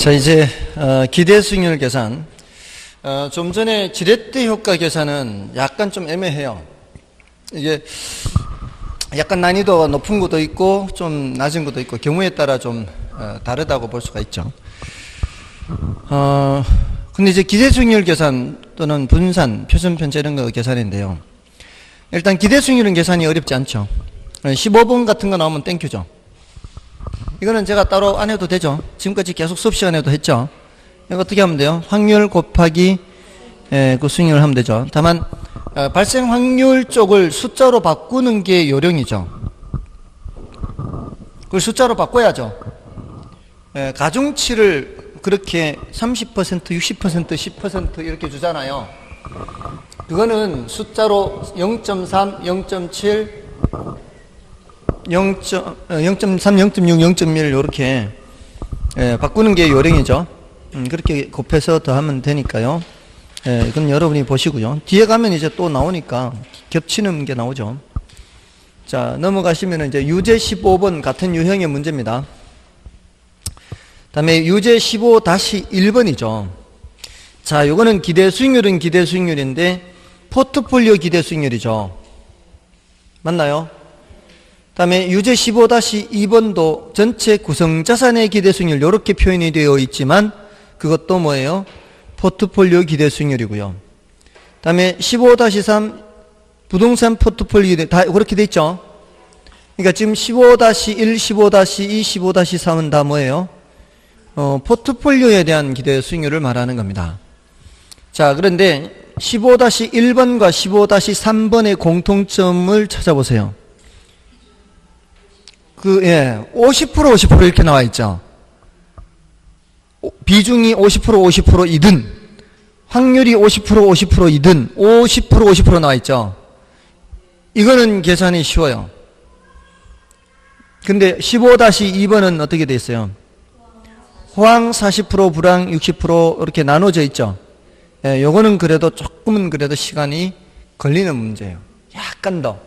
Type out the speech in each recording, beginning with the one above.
자, 이제 기대 수익률 계산. 좀 전에 지렛대 효과 계산은 약간 좀 애매해요. 이게 약간 난이도가 높은 것도 있고 좀 낮은 것도 있고 경우에 따라 좀 다르다고 볼 수가 있죠. 근데 이제 기대 수익률 계산 또는 분산, 표준 편차 이런 거 계산인데요. 일단 기대 수익률은 계산이 어렵지 않죠. 15번 같은 거 나오면 땡큐죠. 이거는 제가 따로 안 해도 되죠. 지금까지 계속 수업 시간에도 했죠. 이거 어떻게 하면 돼요? 확률 곱하기 그 수익률을 하면 되죠. 다만 발생 확률 쪽을 숫자로 바꾸는 게 요령이죠. 그걸 숫자로 바꿔야죠. 가중치를 그렇게 30%, 60%, 10% 이렇게 주잖아요. 그거는 숫자로 0.3, 0.7, 0.3, 0.6, 0.1 이렇게 바꾸는 게 요령이죠. 그렇게 곱해서 더하면 되니까요. 그건 여러분이 보시고요. 뒤에 가면 이제 또 나오니까 겹치는 게 나오죠. 자, 넘어가시면 이제 유제 15번 같은 유형의 문제입니다. 다음에 유제 15-1번이죠. 자, 요거는 기대 수익률은 기대 수익률인데 포트폴리오 기대 수익률이죠. 맞나요? 다음에 유제 15-2번도 전체 구성자산의 기대 수익률 이렇게 표현이 되어 있지만 그것도 뭐예요? 포트폴리오 기대 수익률이고요. 다음에 15-3 부동산 포트폴리오 다 그렇게 돼 있죠. 그러니까 지금 15-1, 15-2, 15-3은 다 뭐예요? 포트폴리오에 대한 기대 수익률을 말하는 겁니다. 자, 그런데 15-1번과 15-3번의 공통점을 찾아보세요. 50%, 50% 이렇게 나와 있죠. 비중이 50%, 50%이든, 확률이 50%, 50%이든, 50%, 50% 나와 있죠. 이거는 계산이 쉬워요. 근데 15-2번은 어떻게 돼 있어요? 호황 40%, 불황 60% 이렇게 나눠져 있죠. 요거는 그래도 조금은 그래도 시간이 걸리는 문제예요. 약간 더.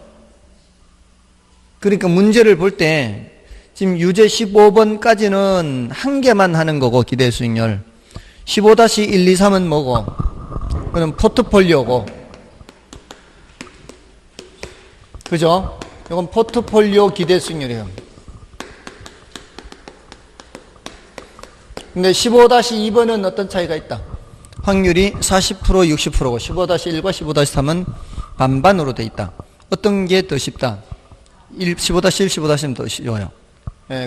그러니까 문제를 볼 때 지금 유제 15번까지는 한 개만 하는 거고 기대 수익률 15-1, 2, 3은 뭐고 그건 포트폴리오고 그죠? 이건 포트폴리오 기대 수익률이에요. 근데 15-2번은 어떤 차이가 있다? 확률이 40%, 60%고 15-1과 15-3은 반반으로 돼 있다. 어떤 게 더 쉽다? 15-1, 15-3은 더 쉬워요.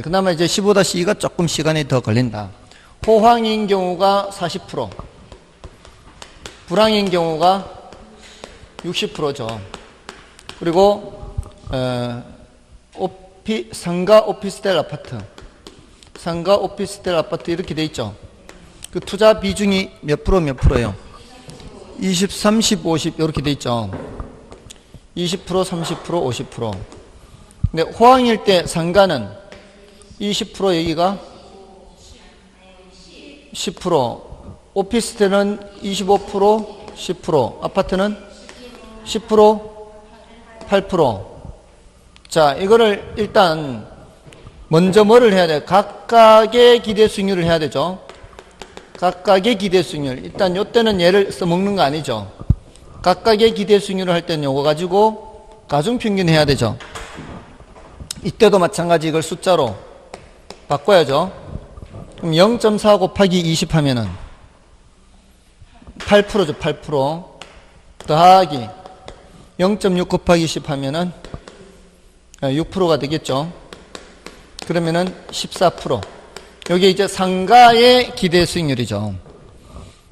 그나마 이제 15-2가 조금 시간이 더 걸린다. 호황인 경우가 40%, 불황인 경우가 60%죠. 그리고 상가 오피스텔 아파트, 상가 오피스텔 아파트 이렇게 돼 있죠. 그 투자 비중이 몇 프로 몇 프로예요? 20, 30, 50 이렇게 돼 있죠. 20%, 30%, 50%. 근데 호황일 때 상가는 20% 여기가 10%, 오피스텔은 25%, 10%, 아파트는 10%, 8%. 자, 이거를 일단 먼저 뭐를 해야 돼요? 각각의 기대 수익률을 해야 되죠. 각각의 기대 수익률. 일단 요때는 얘를 써먹는 거 아니죠. 각각의 기대 수익률을 할 때는 요거 가지고 가중평균 해야 되죠. 이때도 마찬가지 이걸 숫자로 바꿔야죠. 그럼 0.4 곱하기 20 하면은 8%죠. 8% 더하기 0.6 곱하기 10 하면은 6%가 되겠죠. 그러면은 14%. 여기 이제 상가의 기대 수익률이죠.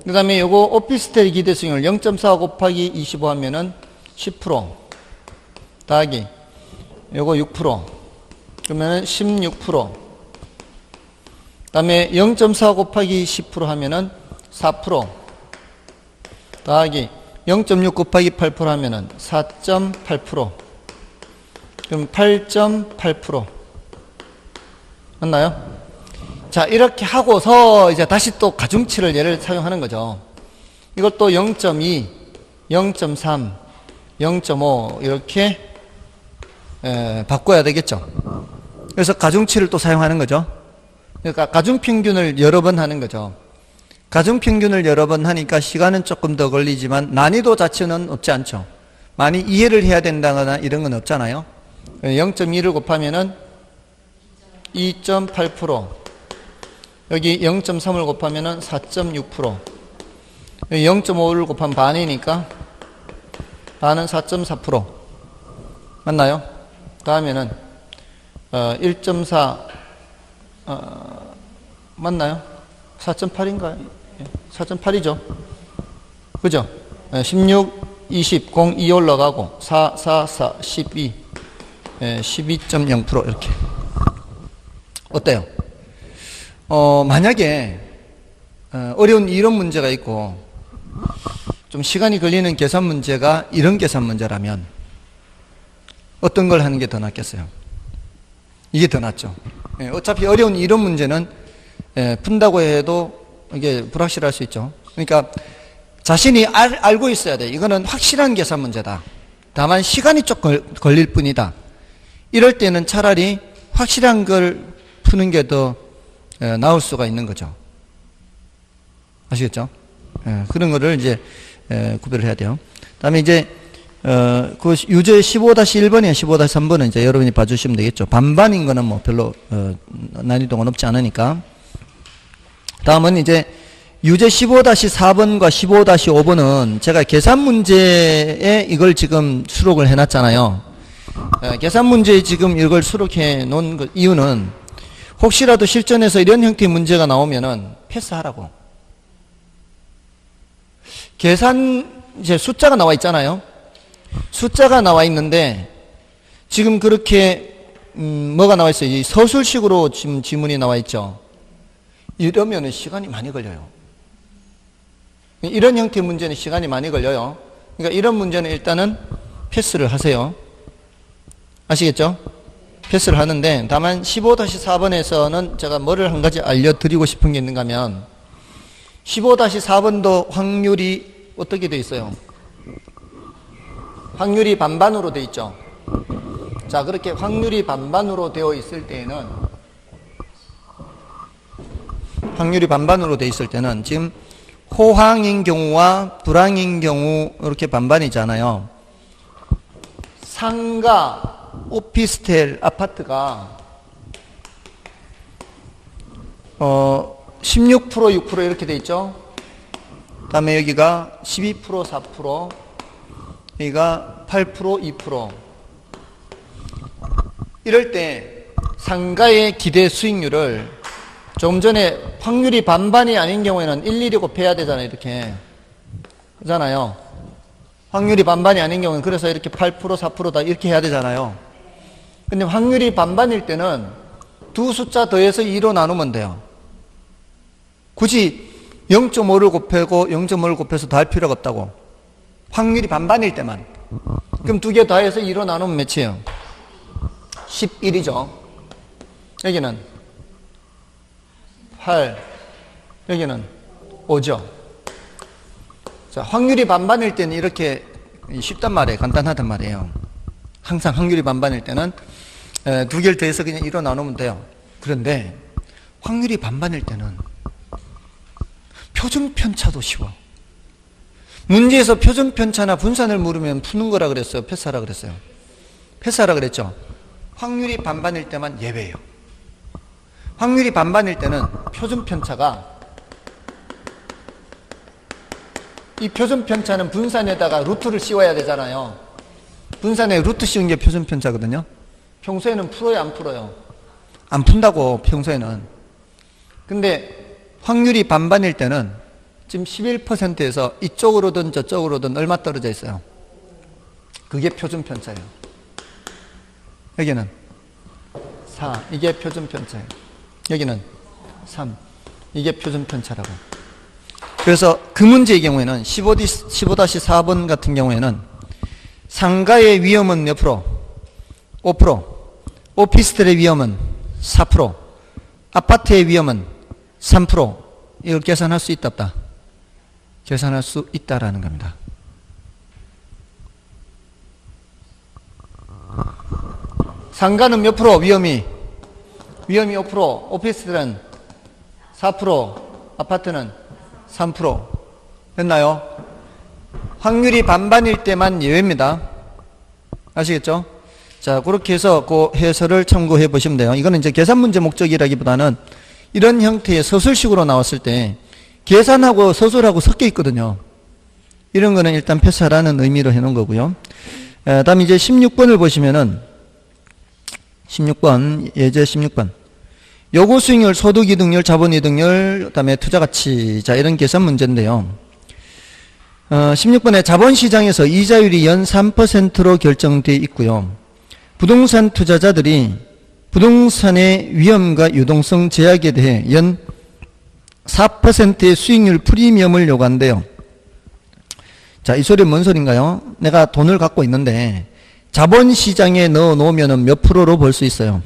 그 다음에 요거 오피스텔 기대 수익률 0.4 곱하기 25 하면은 10% 더하기 요거 6%. 그러면은 16%. 그 다음에 0.4 곱하기 10% 하면은 4%. 더하기 0.6 곱하기 8% 하면은 4.8%. 그럼 8.8%. 맞나요? 자, 이렇게 하고서 이제 다시 또 가중치를 얘를 사용하는 거죠. 이것도 0.2, 0.3, 0.5 이렇게 바꿔야 되겠죠. 그래서 가중치를 또 사용하는 거죠. 그러니까 가중평균을 여러 번 하는 거죠. 가중평균을 여러 번 하니까 시간은 조금 더 걸리지만 난이도 자체는 없지 않죠. 많이 이해를 해야 된다거나 이런 건 없잖아요. 0.2를 곱하면은 2.8%, 여기 0.3을 곱하면은 4.6%, 여기 0.5를 곱하면 반이니까 반은 4.4%. 맞나요? 다음에는 1.4 맞나요? 4.8인가요? 4.8이죠. 그죠? 16, 20, 0, 2 올라가고 4, 4, 4, 12, 12.0% 이렇게. 어때요? 만약에 어려운 이론 문제가 있고 좀 시간이 걸리는 계산 문제가 이런 계산 문제라면 어떤 걸 하는 게 더 낫겠어요? 이게 더 낫죠. 어차피 어려운 이론 문제는 푼다고 해도 이게 불확실할 수 있죠. 그러니까 자신이 알고 있어야 돼. 이거는 확실한 계산 문제다. 다만 시간이 좀 걸릴 뿐이다. 이럴 때는 차라리 확실한 걸 푸는 게 더 나을 수가 있는 거죠. 아시겠죠? 그런 거를 이제 구별을 해야 돼요. 다음에 이제 그 유제 15-1번이나 15-3번은 이제 여러분이 봐주시면 되겠죠. 반반인 거는 뭐 별로 난이도가 높지 않으니까. 다음은 이제 유제 15-4번과 15-5번은 제가 계산 문제에 이걸 지금 수록을 해놨잖아요. 계산 문제에 지금 이걸 수록해 놓은 이유는 혹시라도 실전에서 이런 형태의 문제가 나오면은 패스하라고. 계산 이제 숫자가 나와 있잖아요. 숫자가 나와 있는데 지금 그렇게 뭐가 나와 있어요? 이 서술식으로 지금 지문이 나와 있죠. 이러면은 시간이 많이 걸려요. 이런 형태의 문제는 시간이 많이 걸려요. 그러니까 이런 문제는 일단은 패스를 하세요. 아시겠죠? 패스를 하는데 다만 15-4번에서는 제가 뭐를 한 가지 알려드리고 싶은 게 있는가 하면 15-4번도 확률이 어떻게 되어 있어요? 확률이 반반으로 되어 있죠. 자, 그렇게 확률이 반반으로 되어 있을 때에는 확률이 반반으로 되어 있을 때는 지금 호황인 경우와 불황인 경우 이렇게 반반이잖아요. 상가, 오피스텔, 아파트가 16%, 6% 이렇게 돼 있죠. 그 다음에 여기가 12%, 4%, 여기가 8%, 2%. 이럴 때 상가의 기대 수익률을 조금 전에 확률이 반반이 아닌 경우에는 일일이 곱해야 되잖아요. 이렇게. 그잖아요. 확률이 반반이 아닌 경우는 그래서 이렇게 8%, 4%다 이렇게 해야 되잖아요. 근데 확률이 반반일 때는 두 숫자 더해서 2로 나누면 돼요. 굳이 0.5를 곱하고 0.5를 곱해서 더 할 필요가 없다고. 확률이 반반일 때만. 그럼 두 개 더해서 2로 나누면 몇이에요? 11이죠. 여기는 8, 여기는 5죠. 자, 확률이 반반일 때는 이렇게 쉽단 말이에요. 간단하단 말이에요. 항상 확률이 반반일 때는 두 개를 더해서 그냥 2로 나누면 돼요. 그런데 확률이 반반일 때는 표준편차도 쉬워. 문제에서 표준편차나 분산을 물으면 푸는 거라 그랬어요? 패스하라 그랬어요? 패스하라 그랬죠? 확률이 반반일 때만 예외예요. 확률이 반반일 때는 표준편차가 이 표준편차는 분산에다가 루트를 씌워야 되잖아요. 분산에 루트 씌운 게 표준편차거든요. 평소에는 풀어요, 안 풀어요? 안 푼다고, 평소에는. 근데 확률이 반반일 때는 지금 11%에서 이쪽으로든 저쪽으로든 얼마 떨어져 있어요? 그게 표준편차예요. 여기는 4, 이게 표준편차예요. 여기는 3, 이게 표준편차라고. 그래서 그 문제의 경우에는 15-4번 같은 경우에는 상가의 위험은 몇 프로? 5%, 오피스텔의 위험은 4%, 아파트의 위험은 3%. 이걸 계산할 수 있다 없다? 계산할 수 있다라는 겁니다. 상가는 몇 프로 위험이? 위험이 5%, 오피스텔은 4%, 아파트는 3%. 됐나요? 확률이 반반일 때만 예외입니다. 아시겠죠? 자, 그렇게 해서 그 해설을 참고해 보시면 돼요. 이거는 이제 계산 문제 목적이라기보다는 이런 형태의 서술식으로 나왔을 때 계산하고 서술하고 섞여 있거든요. 이런 거는 일단 패스하라는 의미로 해 놓은 거고요. 다음 이제 16번을 보시면은 16번, 예제 16번. 요구 수익률, 소득 이득률, 자본 이득률, 그다음에 투자 가치. 자, 이런 계산 문제인데요. 16번에 자본시장에서 이자율이 연 3%로 결정되어 있고요. 부동산 투자자들이 부동산의 위험과 유동성 제약에 대해 연 4%의 수익률 프리미엄을 요구한대요. 자, 이 소리는 뭔 소린가요? 내가 돈을 갖고 있는데 자본시장에 넣어 놓으면 몇 프로로 벌 수 있어요?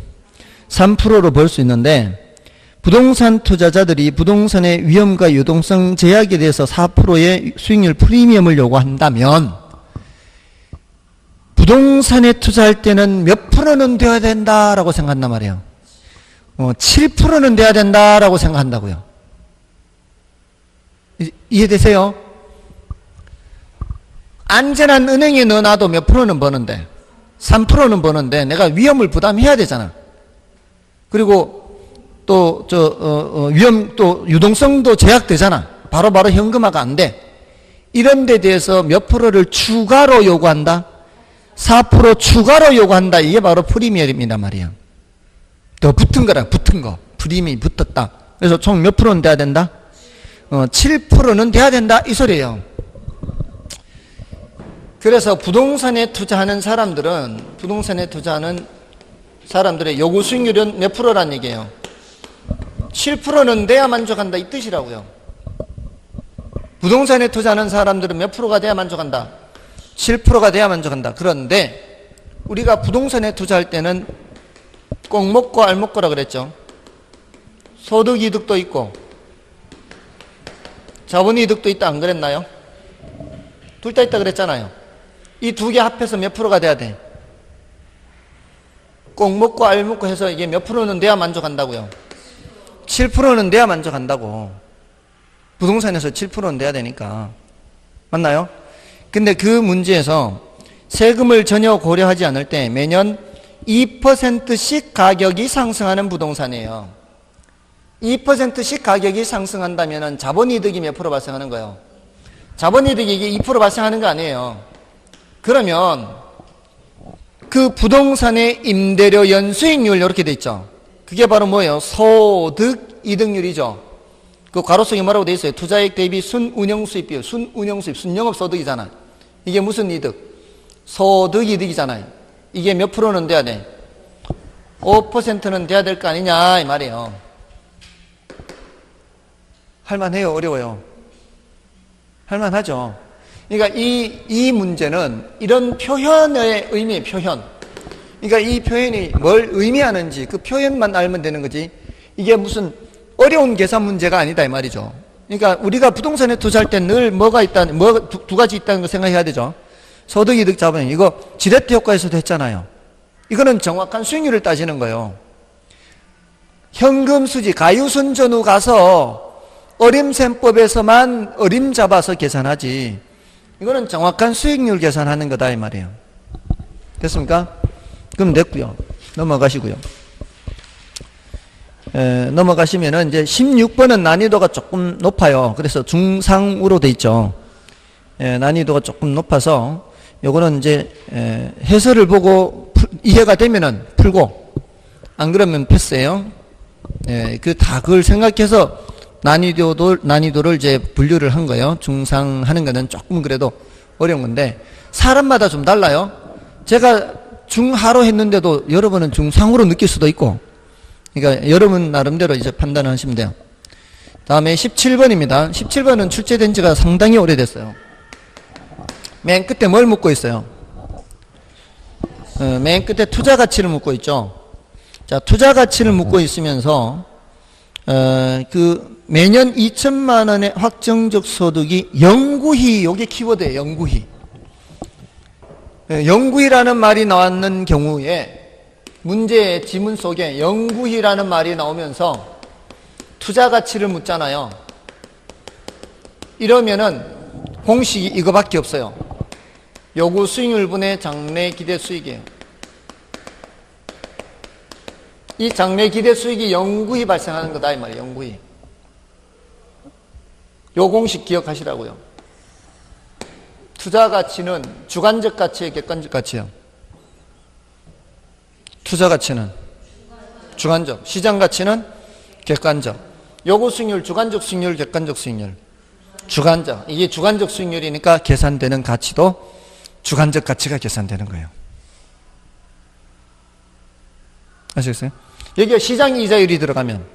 3%로 벌 수 있는데 부동산 투자자들이 부동산의 위험과 유동성 제약에 대해서 4%의 수익률 프리미엄을 요구한다면 부동산에 투자할 때는 몇 프로는 돼야 된다라고 생각한단 말이에요. 7%는 돼야 된다라고 생각한다고요. 이해되세요? 안전한 은행에 넣어놔도 몇 프로는 버는데 3%는 버는데 내가 위험을 부담해야 되잖아. 그리고 또 위험 또 유동성도 제약되잖아. 바로바로 현금화가 안 돼. 이런 데 대해서 몇 프로를 추가로 요구한다? 4% 추가로 요구한다. 이게 바로 프리미엄이란 말이야. 더 붙은 거랑 붙은 거. 프리미엄이 붙었다. 그래서 총 몇 프로는 돼야 된다? 7%는 돼야 된다. 이 소리예요. 그래서 부동산에 투자하는 사람들의 요구 수익률은 몇 프로란 얘기예요? 7%는 돼야 만족한다. 이 뜻이라고요. 부동산에 투자하는 사람들은 몇 프로가 돼야 만족한다? 7%가 돼야 만족한다. 그런데 우리가 부동산에 투자할 때는 꼭 먹고 알 먹고라 그랬죠. 소득 이득도 있고 자본 이득도 있다 안 그랬나요? 둘 다 있다 그랬잖아요. 이 두 개 합해서 몇 프로가 돼야 돼? 꼭 먹고 알 먹고 해서 이게 몇 프로는 돼야 만족한다고요? 7%는 돼야 만족한다고. 부동산에서 7%는 돼야 되니까. 맞나요? 근데 그 문제에서 세금을 전혀 고려하지 않을 때 매년 2%씩 가격이 상승하는 부동산이에요. 2%씩 가격이 상승한다면 자본이득이 몇 프로 발생하는 거예요? 자본이득이 이게 2% 발생하는 거 아니에요. 그러면 그 부동산의 임대료 연수익률 이렇게 돼 있죠. 그게 바로 뭐예요? 소득 이득률이죠. 그 괄호 속에 뭐라고 돼 있어요? 투자액 대비 순운영수입 비율. 순운영수입, 순영업 소득이잖아. 이게 무슨 이득? 소득 이득이잖아요. 이게 몇 프로는 돼야 돼? 5%는 돼야 될 거 아니냐 이 말이에요. 할만해요? 어려워요? 할만하죠. 그러니까 이 문제는 이런 표현의 의미, 표현. 그러니까 이 표현이 뭘 의미하는지 그 표현만 알면 되는 거지. 이게 무슨 어려운 계산 문제가 아니다 이 말이죠. 그러니까 우리가 부동산에 투자할 때 늘 뭐가 있다, 두 가지 있다는 거 생각해야 되죠. 소득, 이득, 자본. 이거 지레트 효과에서도 했잖아요. 이거는 정확한 수익률을 따지는 거예요. 현금 수지, 가유순전후 가서 어림셈법에서만 어림 잡아서 계산하지. 이거는 정확한 수익률 계산하는 거다 이 말이에요. 됐습니까? 그럼 됐고요. 넘어가시고요. 넘어가시면은 이제 16번은 난이도가 조금 높아요. 그래서 중상으로 돼 있죠. 난이도가 조금 높아서 요거는 이제 해설을 보고 이해가 되면은 풀고 안 그러면 패스예요. 그걸 생각해서 난이도를 이제 분류를 한 거예요. 중상 하는 거는 조금 그래도 어려운 건데 사람마다 좀 달라요. 제가 중하로 했는데도 여러분은 중상으로 느낄 수도 있고, 그러니까 여러분 나름대로 이제 판단을 하시면 돼요. 다음에 17번입니다. 17번은 출제된 지가 상당히 오래됐어요. 맨 끝에 뭘 묻고 있어요? 맨 끝에 투자 가치를 묻고 있죠. 자, 투자 가치를 묻고 있으면서 매년 2천만 원의 확정적 소득이 영구히, 요게 키워드예요. 영구히. 영구히라는 말이 나왔는 경우에 문제의 지문 속에 영구히라는 말이 나오면서 투자 가치를 묻잖아요. 이러면은 공식이 이거밖에 없어요. 요구 수익률분의 장래 기대 수익이에요. 이 장래 기대 수익이 영구히 발생하는 거다 이 말이에요. 영구히. 요 공식 기억하시라고요. 투자 가치는 주관적 가치예요, 객관적 가치예요? 투자 가치는 주관적, 시장 가치는 객관적. 요구 수익률, 주관적 수익률, 객관적 수익률. 주관적. 이게 주관적 수익률이니까 계산되는 가치도 주관적 가치가 계산되는 거예요. 아시겠어요? 여기가 시장 이자율이 들어가면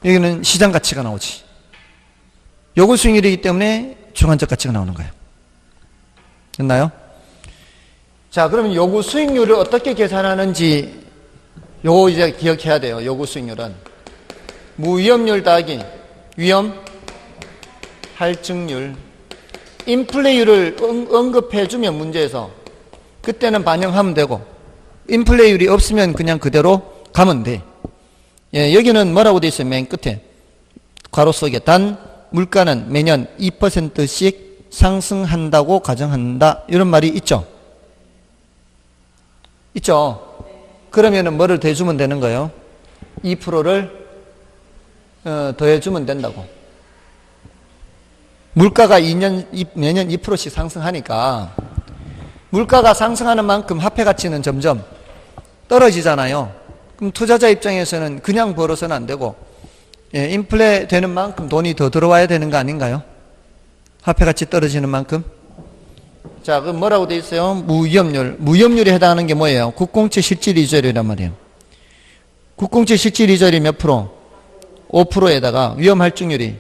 여기는 시장 가치가 나오지. 요구 수익률이기 때문에 주관적 가치가 나오는 거예요. 됐나요? 자, 그러면 요구 수익률을 어떻게 계산하는지 요거 이제 기억해야 돼요. 요구 수익률은 무위험률 더하기 위험 할증률, 인플레이율을 언급해주면 문제에서 그때는 반영하면 되고, 인플레이율이 없으면 그냥 그대로 가면 돼. 예, 여기는 뭐라고 돼 있어요? 맨 끝에 괄호 속에 단 물가는 매년 2%씩 상승한다고 가정한다, 이런 말이 있죠? 있죠? 그러면은 뭐를 더해주면 되는 거예요? 2%를 더해주면 된다고. 물가가 매년 2%씩 상승하니까 물가가 상승하는 만큼 화폐 가치는 점점 떨어지잖아요. 그럼 투자자 입장에서는 그냥 벌어서는 안 되고, 예, 인플레 되는 만큼 돈이 더 들어와야 되는 거 아닌가요? 화폐 가치 떨어지는 만큼. 자, 그럼 뭐라고 돼 있어요? 무위험률. 무위험률에 해당하는 게 뭐예요? 국공채 실질 이자율이란 말이에요. 국공채 실질 이자율이 몇 프로? 5%에다가 위험 할증률이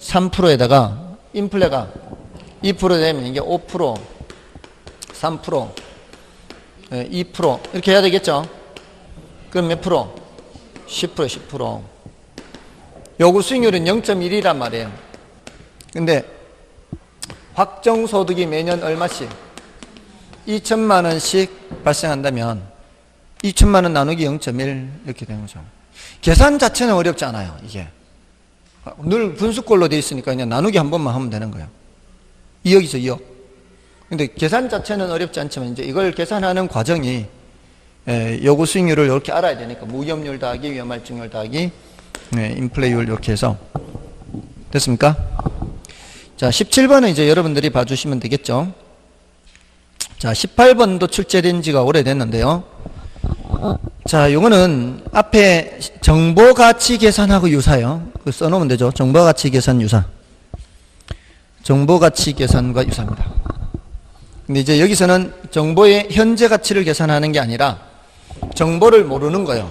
3%에다가 인플레가 2% 되면 이게 5%, 3%, 2% 이렇게 해야 되겠죠? 그럼 몇 프로? 10%, 10%. 요구 수익률은 0.1이란 말이에요. 근데 확정소득이 매년 얼마씩? 2천만 원씩 발생한다면 2천만 원 나누기 0.1 이렇게 되는 거죠. 계산 자체는 어렵지 않아요. 이게 늘 분수꼴로 되어 있으니까 그냥 나누기 한 번만 하면 되는 거예요. 2억이죠, 2억. 근데 계산 자체는 어렵지 않지만 이제 이걸 계산하는 과정이 요구 수익률을 이렇게 알아야 되니까 무위험률 더하기 위험할증률 더하기 인플레이율 이렇게 해서 됐습니까? 자, 17번은 이제 여러분들이 봐주시면 되겠죠. 자, 18번도 출제된 지가 오래됐는데요. 자, 요거는 앞에 정보가치 계산하고 유사해요. 그 써놓으면 되죠. 정보가치 계산 유사. 정보가치 계산과 유사입니다. 근데 이제 여기서는 정보의 현재 가치를 계산하는 게 아니라 정보를 모르는 거예요.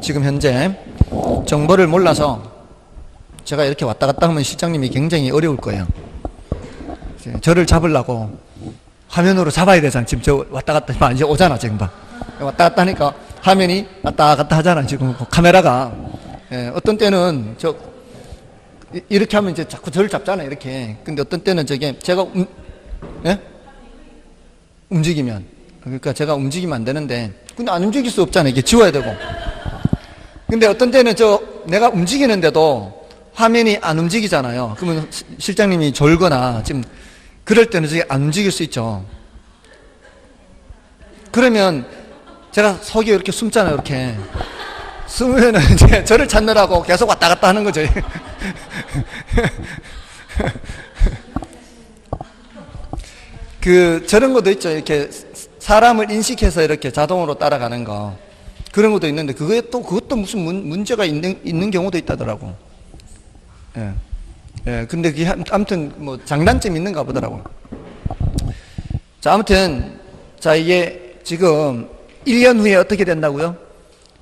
지금 현재 정보를 몰라서 제가 이렇게 왔다 갔다 하면 실장님이 굉장히 어려울 거예요. 저를 잡으려고 화면으로 잡아야 되잖아. 지금 저 왔다 갔다 하면 이제 오잖아. 지금 봐. 왔다 갔다 하니까 화면이 왔다 갔다 하잖아. 지금 카메라가. 어떤 때는 이렇게 하면 이제 자꾸 저를 잡잖아요. 이렇게. 근데 어떤 때는 저게 제가 움직이면, 그러니까 제가 움직이면 안 되는데, 근데 안 움직일 수 없잖아요. 이게 지워야 되고. 근데 어떤 때는 내가 움직이는데도 화면이 안 움직이잖아요. 그러면 실장님이 졸거나 지금 그럴 때는 저게 안 움직일 수 있죠. 그러면 제가 속이 이렇게 숨잖아요. 이렇게 숨으면은 이제 저를 찾느라고 계속 왔다 갔다 하는 거죠. 저런 것도 있죠. 이렇게 사람을 인식해서 이렇게 자동으로 따라가는 거. 그런 것도 있는데 그것도 무슨 문제가 있는 경우도 있다더라고. 예. 근데 그게 아무튼 뭐 장단점이 있는가 보더라고. 자, 아무튼 자, 이게 지금 1년 후에 어떻게 된다고요?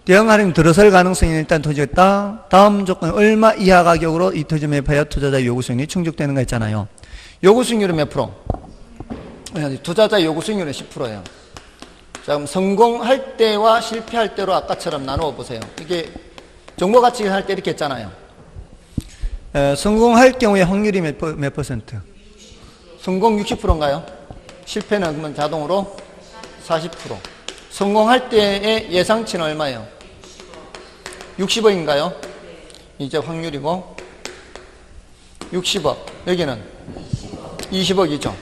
대형 할인 들어설 가능성이 일단 터졌다. 다음 조건 얼마 이하 가격으로 이 토지 매입하여 투자자 요구 수익률이 충족되는 거 있잖아요. 요구 수익률은 몇 프로? 투자자 요구 수익률은 10%예요. 자, 그럼 성공할 때와 실패할 때로 아까처럼 나누어 보세요. 이게 정보 가치 할 때 이렇게 했잖아요. 성공할 경우에 확률이 몇 퍼센트? 성공 60%인가요? 실패는 그러면 자동으로 40%. 성공할 때의 예상치는 얼마예요? 60억인가요? 이제 확률이고 60억, 여기는 20억이죠.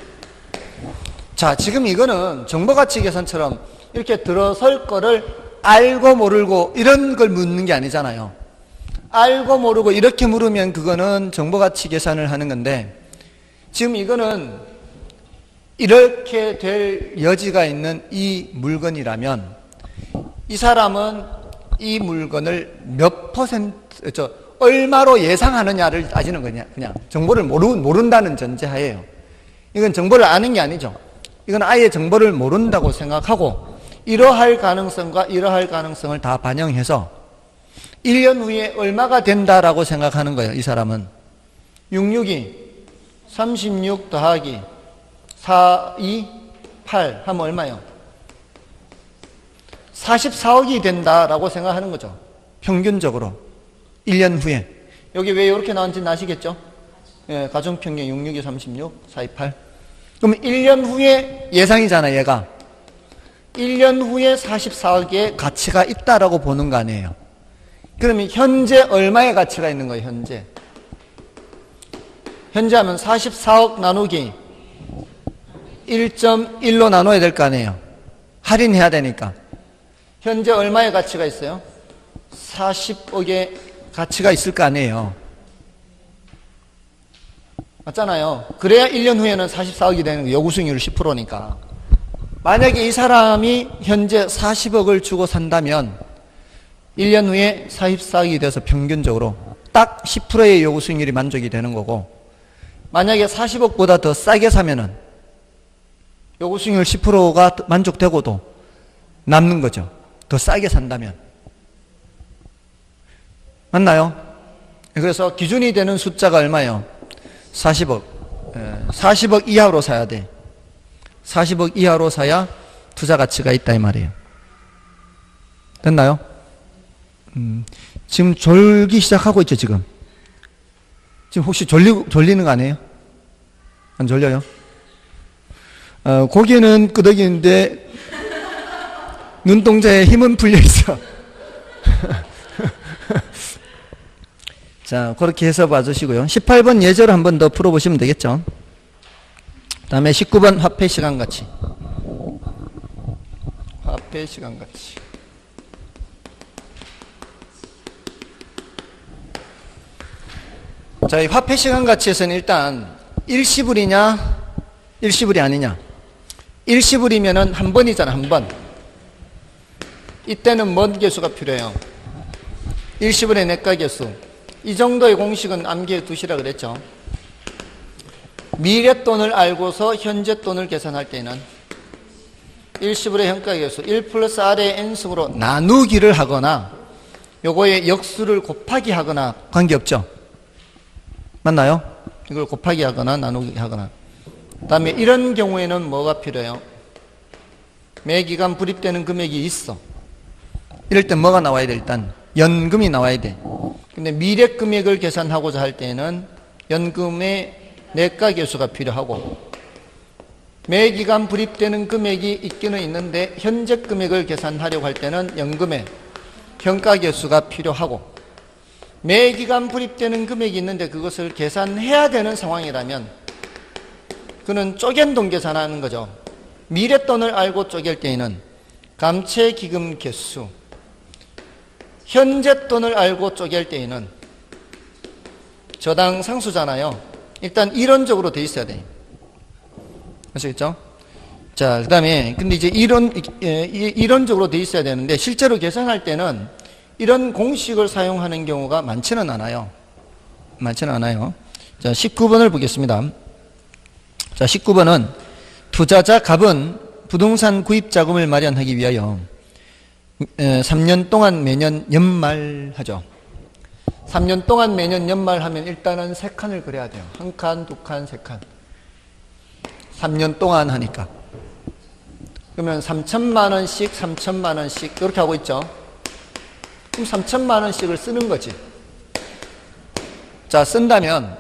자, 지금 이거는 정보가치 계산처럼 이렇게 들어설 거를 알고 모르고 이런 걸 묻는 게 아니잖아요. 알고 모르고 이렇게 물으면 그거는 정보가치 계산을 하는 건데, 지금 이거는 이렇게 될 여지가 있는 이 물건이라면 이 사람은 이 물건을 몇 퍼센트, 얼마로 예상하느냐를 따지는 거냐. 그냥 정보를 모른다는 전제하에요. 이건 정보를 아는 게 아니죠. 이건 아예 정보를 모른다고 생각하고 이러할 가능성과 이러할 가능성을 다 반영해서 1년 후에 얼마가 된다라고 생각하는 거예요. 이 사람은 662 36 더하기 4, 2, 8 하면 얼마요? 44억이 된다라고 생각하는 거죠. 평균적으로 1년 후에. 여기 왜 이렇게 나왔는지 아시겠죠? 예, 가정평균 662, 36, 4, 2, 8. 그럼 1년 후에 예상이잖아, 얘가. 1년 후에 44억의 가치가 있다라고 보는 거 아니에요. 그러면 현재 얼마의 가치가 있는 거예요, 현재? 현재 하면 44억 나누기 1.1로 나눠야 될 거 아니에요. 할인해야 되니까. 현재 얼마의 가치가 있어요? 40억의 가치가 있을 거 아니에요. 맞잖아요. 그래야 1년 후에는 44억이 되는 거예요. 요구수익률 10%니까. 만약에 이 사람이 현재 40억을 주고 산다면 1년 후에 44억이 돼서 평균적으로 딱 10%의 요구수익률이 만족이 되는 거고, 만약에 40억보다 더 싸게 사면은 요구수익률 10%가 만족되고도 남는 거죠. 더 싸게 산다면. 맞나요? 그래서 기준이 되는 숫자가 얼마예요? 40억. 40억 이하로 사야 돼. 40억 이하로 사야 투자 가치가 있다 이 말이에요. 됐나요? 지금 졸기 시작하고 있죠, 지금. 지금 혹시 졸리는 거 아니에요? 안 졸려요? 고개는 끄덕이는데 눈동자에 힘은 풀려 있어. 자, 그렇게 해서 봐주시고요. 18번 예제를 한 번 더 풀어보시면 되겠죠. 그 다음에 19번 화폐 시간 가치. 화폐 시간 가치. 자, 이 화폐 시간 가치에서는 일단 일시불이냐, 일시불이 아니냐. 일시불이면은 한 번이잖아, 한 번. 이때는 뭔 개수가 필요해요? 일시불의 내가 개수. 이 정도의 공식은 암기해 두시라 그랬죠. 미래 돈을 알고서 현재 돈을 계산할 때는 일시불의 현가 개수 1 플러스 R의 N승으로 나누기를 하거나 요거의 역수를 곱하기 하거나 관계없죠. 맞나요? 이걸 곱하기 하거나 나누기 하거나. 그 다음에 이런 경우에는 뭐가 필요해요? 매기간 불입되는 금액이 있어. 이럴 땐 뭐가 나와야 돼? 일단 연금이 나와야 돼. 근데 미래 금액을 계산하고자 할 때는 연금의 내가 개수가 필요하고, 매기간 불입되는 금액이 있기는 있는데 현재 금액을 계산하려고 할 때는 연금의 현가 개수가 필요하고, 매기간 불입되는 금액이 있는데 그것을 계산해야 되는 상황이라면 그는 쪼갠 돈 계산하는 거죠. 미래 돈을 알고 쪼갤 때에는 감채기금 개수, 현재 돈을 알고 쪼갤 때에는 저당 상수잖아요. 일단 이론적으로 돼 있어야 돼. 아시겠죠? 자, 그 다음에 근데 이제 이론적으로 돼 있어야 되는데 실제로 계산할 때는 이런 공식을 사용하는 경우가 많지는 않아요. 많지는 않아요. 자, 19번을 보겠습니다. 자, 19번은 투자자 갑은 부동산 구입 자금을 마련하기 위하여 3년 동안 매년 연말하죠. 3년 동안 매년 연말하면 일단은 3칸을 그려야 돼요. 1칸, 2칸, 3칸. 3년 동안 하니까. 그러면 3천만 원씩 3천만 원씩 이렇게 하고 있죠. 그럼 3천만 원씩을 쓰는 거지. 자, 쓴다면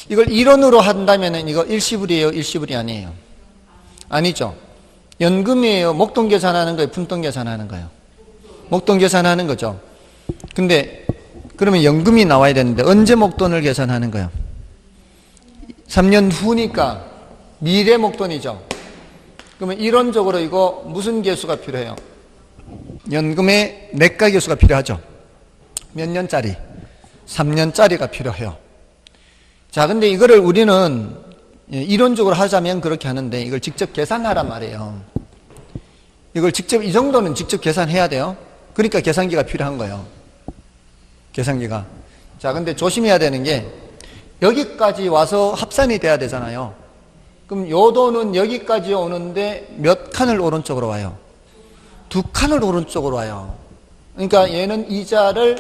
이걸 이론으로 한다면 이거 일시불이에요, 일시불이 아니에요? 아니죠. 연금이에요, 목돈 계산하는 거예요, 푼돈 계산하는 거예요? 목돈 계산하는 거죠. 근데 그러면 연금이 나와야 되는데 언제 목돈을 계산하는 거예요? 3년 후니까 미래 목돈이죠. 그러면 이론적으로 이거 무슨 계수가 필요해요? 연금의 내가 계수가 필요하죠. 몇 년짜리? 3년짜리가 필요해요. 자, 근데 이거를 우리는 이론적으로 하자면 그렇게 하는데 이걸 직접 계산하란 말이에요. 이걸 직접, 이 정도는 직접 계산해야 돼요. 그러니까 계산기가 필요한 거예요. 계산기가. 자, 근데 조심해야 되는 게 여기까지 와서 합산이 돼야 되잖아요. 그럼 요 돈은 여기까지 오는데 몇 칸을 오른쪽으로 와요? 2칸을 오른쪽으로 와요. 그러니까 얘는 이자를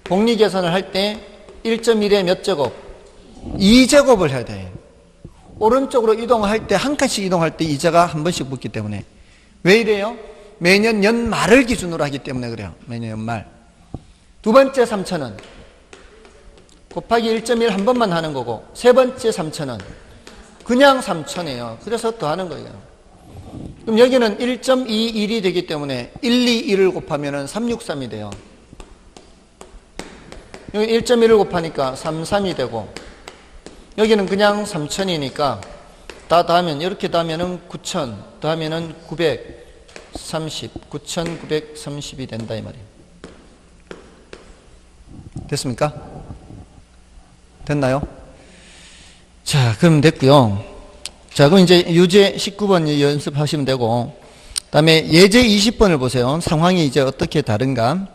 복리 계산을 할 때 1.1에 몇 제곱? 2제곱을 해야 돼. 오른쪽으로 이동할 때 한 칸씩 이동할 때 이자가 한 번씩 붙기 때문에. 왜 이래요? 매년 연말을 기준으로 하기 때문에 그래요. 매년 연말. 두 번째 3,000원 곱하기 1.1 한 번만 하는 거고, 세 번째 3,000원 그냥 3,000이에요. 그래서 더 하는 거예요. 그럼 여기는 1.21이 되기 때문에 121을 곱하면 363이 돼요. 여기 1.1을 곱하니까 33이 되고, 여기는 그냥 3,000이니까 다 더하면, 이렇게 더하면 9,000 더하면 930 9,930이 된다 이 말이에요. 됐습니까? 됐나요? 자, 그럼 됐고요. 자, 그럼 이제 유제 19번 연습하시면 되고, 그 다음에 예제 20번을 보세요. 상황이 이제 어떻게 다른가.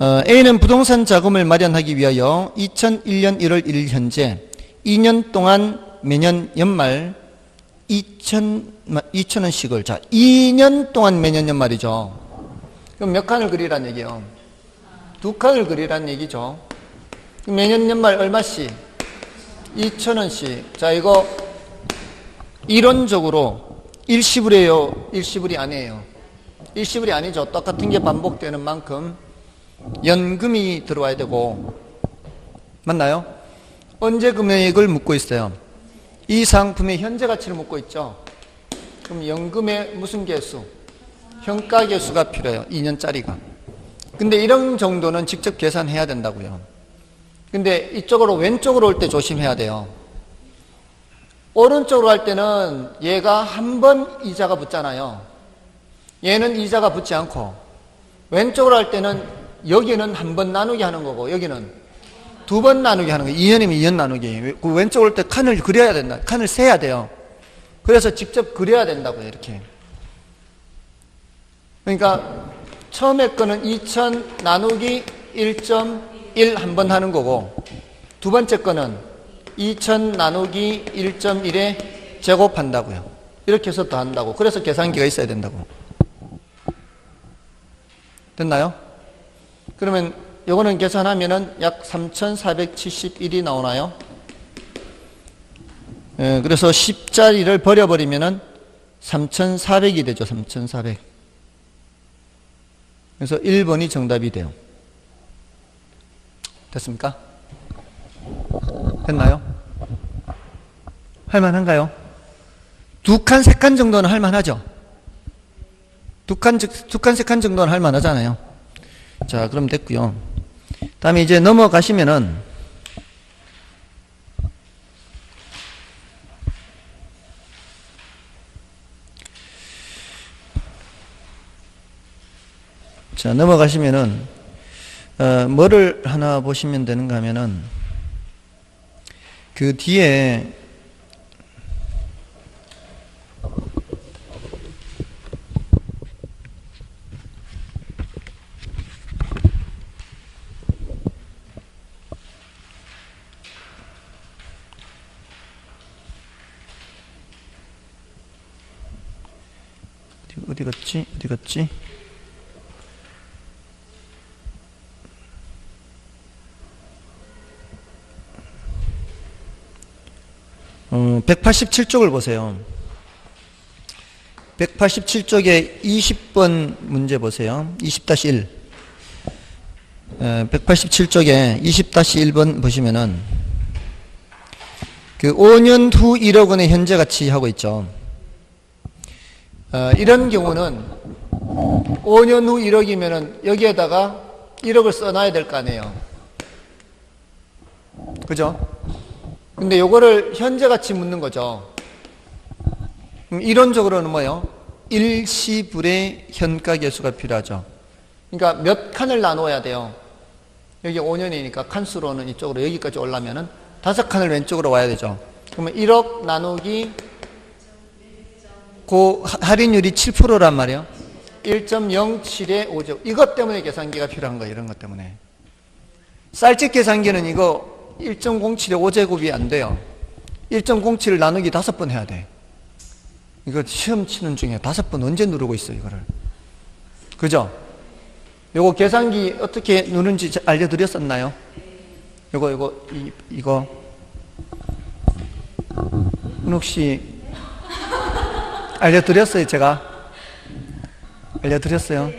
A는 부동산 자금을 마련하기 위하여 2001년 1월 1일 현재 2년 동안 매년 연말 2,000원씩을, 자, 2년 동안 매년 연말이죠. 그럼 몇 칸을 그리란 얘기예요? 2칸을 그리란 얘기죠. 매년 연말 얼마씩? 2,000원씩. 자, 이거 이론적으로 일시불이에요? 일시불이 아니에요? 일시불이 아니죠. 똑같은 게 반복되는 만큼 연금이 들어와야 되고, 맞나요? 언제 금액을 묻고 있어요? 이 상품의 현재 가치를 묻고 있죠. 그럼 연금의 무슨 개수? 현가 개수가 필요해요. 2년짜리가. 근데 이런 정도는 직접 계산해야 된다고요. 근데 이쪽으로 왼쪽으로 올 때 조심해야 돼요. 오른쪽으로 할 때는 얘가 한 번 이자가 붙잖아요. 얘는 이자가 붙지 않고, 왼쪽으로 할 때는 여기는 한 번 나누기 하는 거고, 여기는 2번 나누기 하는 거예요. 2년이면 2년 나누기. 그 왼쪽으로 올 때 칸을 그려야 된다. 칸을 세야 돼요. 그래서 직접 그려야 된다고요. 이렇게. 그러니까 처음에 거는 2,000 나누기 1.1 한 번 하는 거고, 두 번째 거는 2,000 나누기 1.1에 제곱한다고요. 이렇게 해서 더 한다고. 그래서 계산기가 있어야 된다고. 됐나요? 그러면 요거는 계산하면은 약 3,471이 나오나요? 예, 그래서 10자리를 버려버리면은 3,400이 되죠. 3,400. 그래서 1번이 정답이 돼요. 됐습니까? 됐나요? 할만한가요? 2칸, 3칸 정도는 할만하죠? 2칸, 3칸 정도는 할만하잖아요. 자, 그럼 됐고요. 다음에 이제 넘어가시면은 자, 넘어가시면은 뭐를 하나 보시면 되는가 하면은 그 뒤에 어디 갔지? 어디 갔지? 187쪽을 보세요. 187쪽에 20번 문제 보세요. 20-1. 187쪽에 20-1번 보시면은 그 5년 후 1억 원의 현재 가치 하고 있죠. 이런 경우는 5년 후 1억이면은 여기에다가 1억을 써놔야 될 거 아니에요. 그죠? 근데 요거를 현재 가치 묻는 거죠. 이론적으로는 뭐예요? 일시불의 현가계수가 필요하죠. 그러니까 몇 칸을 나누어야 돼요. 여기 5년이니까 칸수로는 이쪽으로 여기까지 오려면은 5칸을 왼쪽으로 와야 되죠. 그러면 1억 나누기 그 할인율이 7%란 말이에요. 1.07의 5제곱. 이것 때문에 계산기가 필요한 거예요. 이런 것 때문에. 쌀집 계산기는 이거 1.07의 5제곱이 안 돼요. 1.07을 나누기 5번 해야 돼. 이거 시험 치는 중에 5번 언제 누르고 있어 이거를. 그죠? 요거 계산기 어떻게 누르는지 알려드렸었나요? 이거 혹시 알려드렸어요 제가? 알려드렸어요?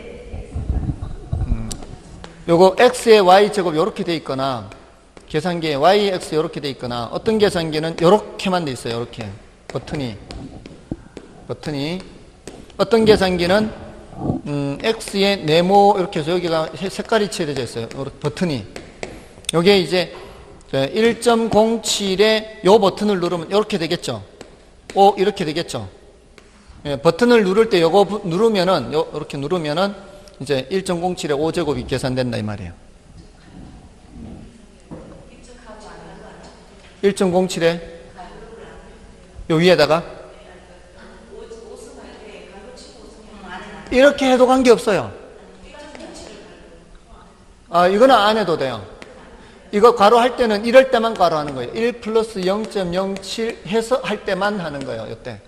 요거 x의 y제곱 요렇게 돼 있거나 계산기에 yx 요렇게 돼 있거나 어떤 계산기는 요렇게만 돼 있어요. 요렇게 버튼이 어떤 계산기는 x의 네모 이렇게 해서 여기가 색깔이 칠해져 있어요. 버튼이 여기에 이제 1.07에 요 버튼을 누르면 이렇게 되겠죠. 이렇게 되겠죠. 예, 버튼을 누를 때 요거 누르면은 이렇게 누르면은 이제 1.07의 5제곱이 계산된다 이 말이에요. 1.07에 요 위에다가 이렇게 해도 관계없어요. 이거는 안 해도 돼요. 이거 괄호 할 때는 이럴 때만 괄호 하는 거예요. 1 플러스 0.07 해서 할 때만 하는 거예요. 이때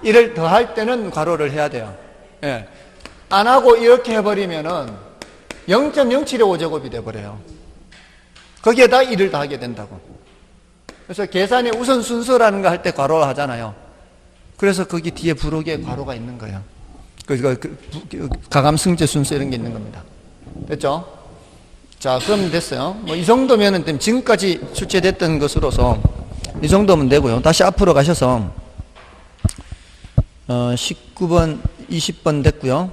1을 더 할 때는 괄호를 해야 돼요. 예. 안 하고 이렇게 해버리면은 0.07의 5제곱이 돼버려요. 거기에다 1을 더하게 된다고. 그래서 계산의 우선 순서라는 거 할 때 괄호 하잖아요. 그래서 거기 뒤에 부록에 괄호가 있는 거예요. 가감승제 순서 이런 게 있는 겁니다. 됐죠? 자, 그럼 됐어요. 뭐 이 정도면은 지금까지 출제됐던 것으로서 이 정도면 되고요. 다시 앞으로 가셔서 19번, 20번 됐고요.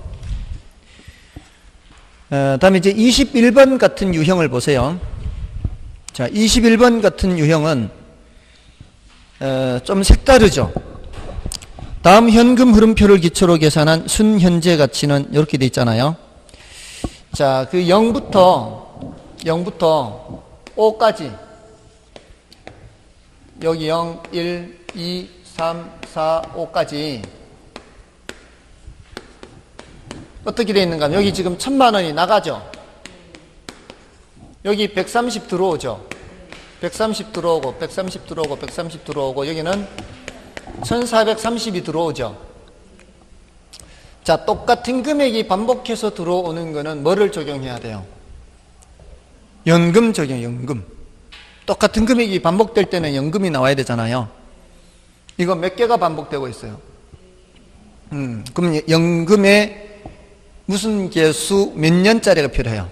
다음에 이제 21번 같은 유형을 보세요. 자, 21번 같은 유형은 좀 색다르죠. 다음 현금 흐름표를 기초로 계산한 순현재 가치는 이렇게 돼 있잖아요. 자, 그 0부터 5까지 여기 0, 1, 2, 3, 4, 5까지 어떻게 돼 있는가 하면 여기 지금 1000만 원이 나가죠. 여기 130 들어오죠. 130 들어오고 130 들어오고 130 들어오고 여기는 1430이 들어오죠. 자, 똑같은 금액이 반복해서 들어오는 거는 뭐를 적용해야 돼요? 연금 적용, 연금. 똑같은 금액이 반복될 때는 연금이 나와야 되잖아요. 이거 몇 개가 반복되고 있어요? 그럼 연금에 무슨 개수 몇 년짜리가 필요해요?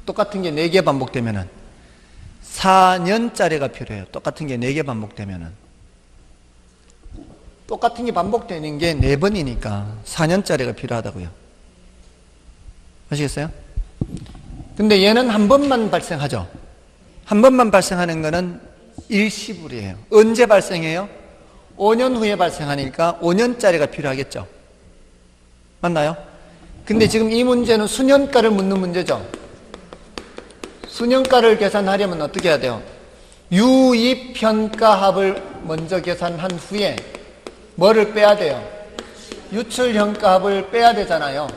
똑같은 게 4개 반복되면은 4년짜리가 필요해요. 똑같은 게 4개 반복되면은. 똑같은 게 반복되는 게 4번이니까 4년짜리가 필요하다고요. 아시겠어요? 근데 얘는 한 번만 발생하죠. 한 번만 발생하는 거는 일시불이에요. 언제 발생해요? 5년 후에 발생하니까 5년짜리가 필요하겠죠. 맞나요? 근데 지금 이 문제는 수년가를 묻는 문제죠. 수년가를 계산하려면 어떻게 해야 돼요? 유입현가합을 먼저 계산한 후에 뭐를 빼야 돼요? 유출현가합을 빼야 되잖아요.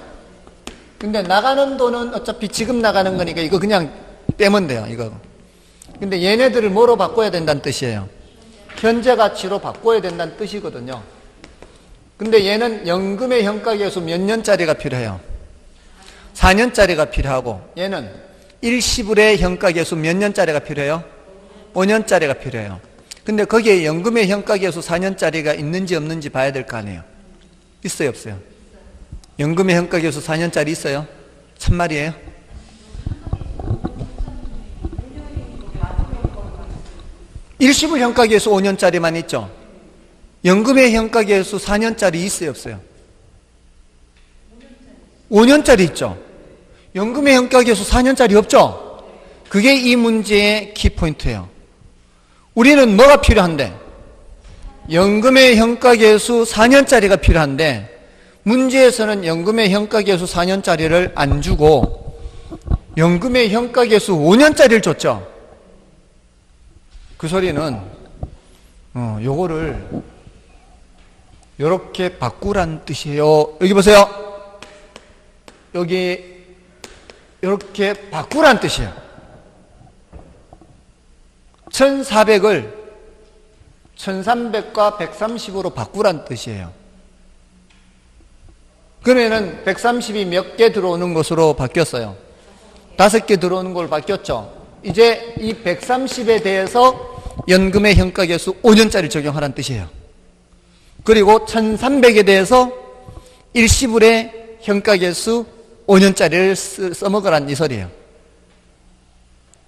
근데 나가는 돈은 어차피 지금 나가는 거니까 이거 그냥 빼면 돼요. 이거. 근데 얘네들을 뭐로 바꿔야 된다는 뜻이에요? 현재 가치로 바꿔야 된다는 뜻이거든요. 근데 얘는 연금의 현가계수 몇 년짜리가 필요해요? 4년짜리가 필요하고 얘는 일시불의 현가계수 몇 년짜리가 필요해요? 5년짜리가 필요해요. 근데 거기에 연금의 현가계수 4년짜리가 있는지 없는지 봐야 될 거 아니에요. 있어요, 없어요? 연금의 현가계수 4년짜리 있어요? 참말이에요? 일시불 현가계수 5년짜리만 있죠? 연금의 현가계수 4년짜리 있어요, 없어요? 5년짜리 있죠. 연금의 현가계수 4년짜리 없죠. 그게 이 문제의 키포인트예요. 우리는 뭐가 필요한데? 연금의 현가계수 4년짜리가 필요한데 문제에서는 연금의 현가계수 4년짜리를 안 주고 연금의 현가계수 5년짜리를 줬죠. 그 소리는 요거를 요렇게 바꾸란 뜻이에요. 여기 보세요. 여기 요렇게 바꾸란 뜻이에요. 1400을 1300과 130으로 바꾸란 뜻이에요. 그러면은 130이 몇 개 들어오는 것으로 바뀌었어요? 5개 들어오는 걸로 바뀌었죠. 이제 이 130에 대해서 연금의 현가계수 5년짜리 적용하라는 뜻이에요. 그리고 1300에 대해서 일시불의 현가계수 5년짜리를 써먹으라는 이 소리예요.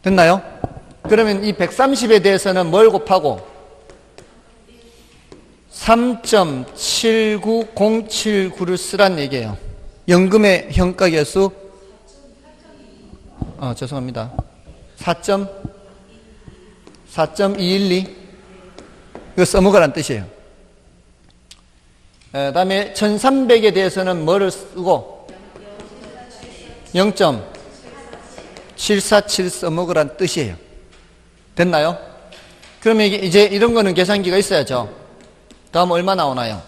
됐나요? 그러면 이 130에 대해서는 뭘 곱하고 3.79079를 쓰란 얘기예요. 연금의 현가계수 죄송합니다. 4.212 이거 써먹으라는 뜻이에요. 다음에 1300에 대해서는 뭐를 쓰고 0.747 써먹으라는 뜻이에요. 됐나요? 그러면 이제 이런 거는 계산기가 있어야죠. 다음 얼마 나오나요?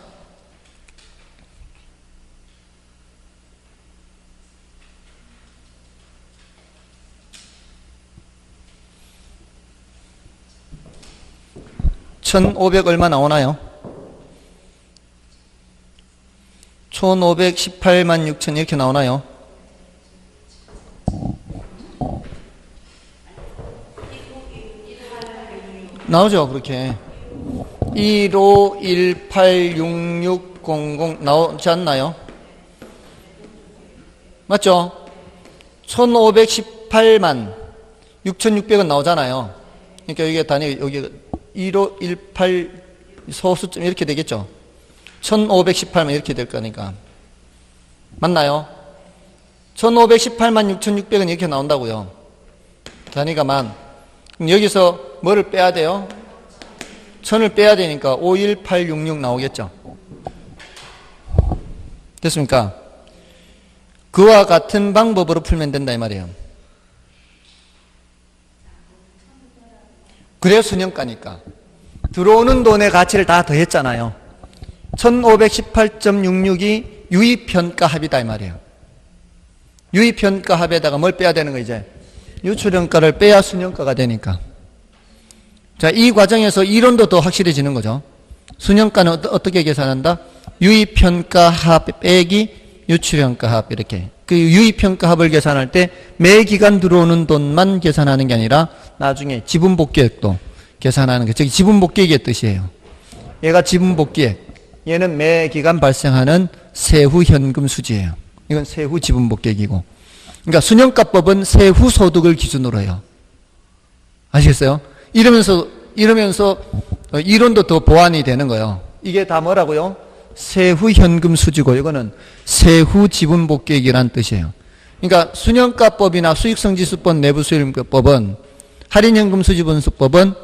(1500) 얼마 나오나요? 1518만 6천 이렇게 나오나요? 나오죠 그렇게 15186600 나오지 않나요? 맞죠? 1518만 6600은 나오잖아요. 그러니까 여기가 단위 여기 1518 소수점 이렇게 되겠죠. 1518만 이렇게 될 거니까 맞나요? 1518만 6600은 이렇게 나온다고요. 단위가 만. 그럼 여기서 뭐를 빼야 돼요? 1000을 빼야 되니까 51866 나오겠죠. 됐습니까? 그와 같은 방법으로 풀면 된다 이 말이에요. 그래야 수년가니까. 들어오는 돈의 가치를 다 더했잖아요. 1518.66이 유입현가 합이다 이 말이에요. 유입현가 합에다가 뭘 빼야 되는 거 이제? 유출현가를 빼야 수년가가 되니까. 자, 이 과정에서 이론도 더 확실해지는 거죠. 수년가는 어떻게 계산한다? 유입현가 합 빼기 유출현가 합 이렇게. 그 유입현가 합을 계산할 때 매 기간 들어오는 돈만 계산하는 게 아니라 나중에 지분복귀액도 계산하는 게 저기 지분복귀액의 뜻이에요. 얘가 지분복귀액. 얘는 매 기간 발생하는 세후 현금 수지예요. 이건 세후 지분복귀액이고. 그러니까 수년가법은 세후 소득을 기준으로 해요. 아시겠어요? 이러면서 이론도 더 보완이 되는 거예요. 이게 다 뭐라고요? 세후 현금 수지고 이거는 세후 지분복귀액이라는 뜻이에요. 그러니까 수년가법이나 수익성지수법 내부수익법은 할인현금 수지분수법은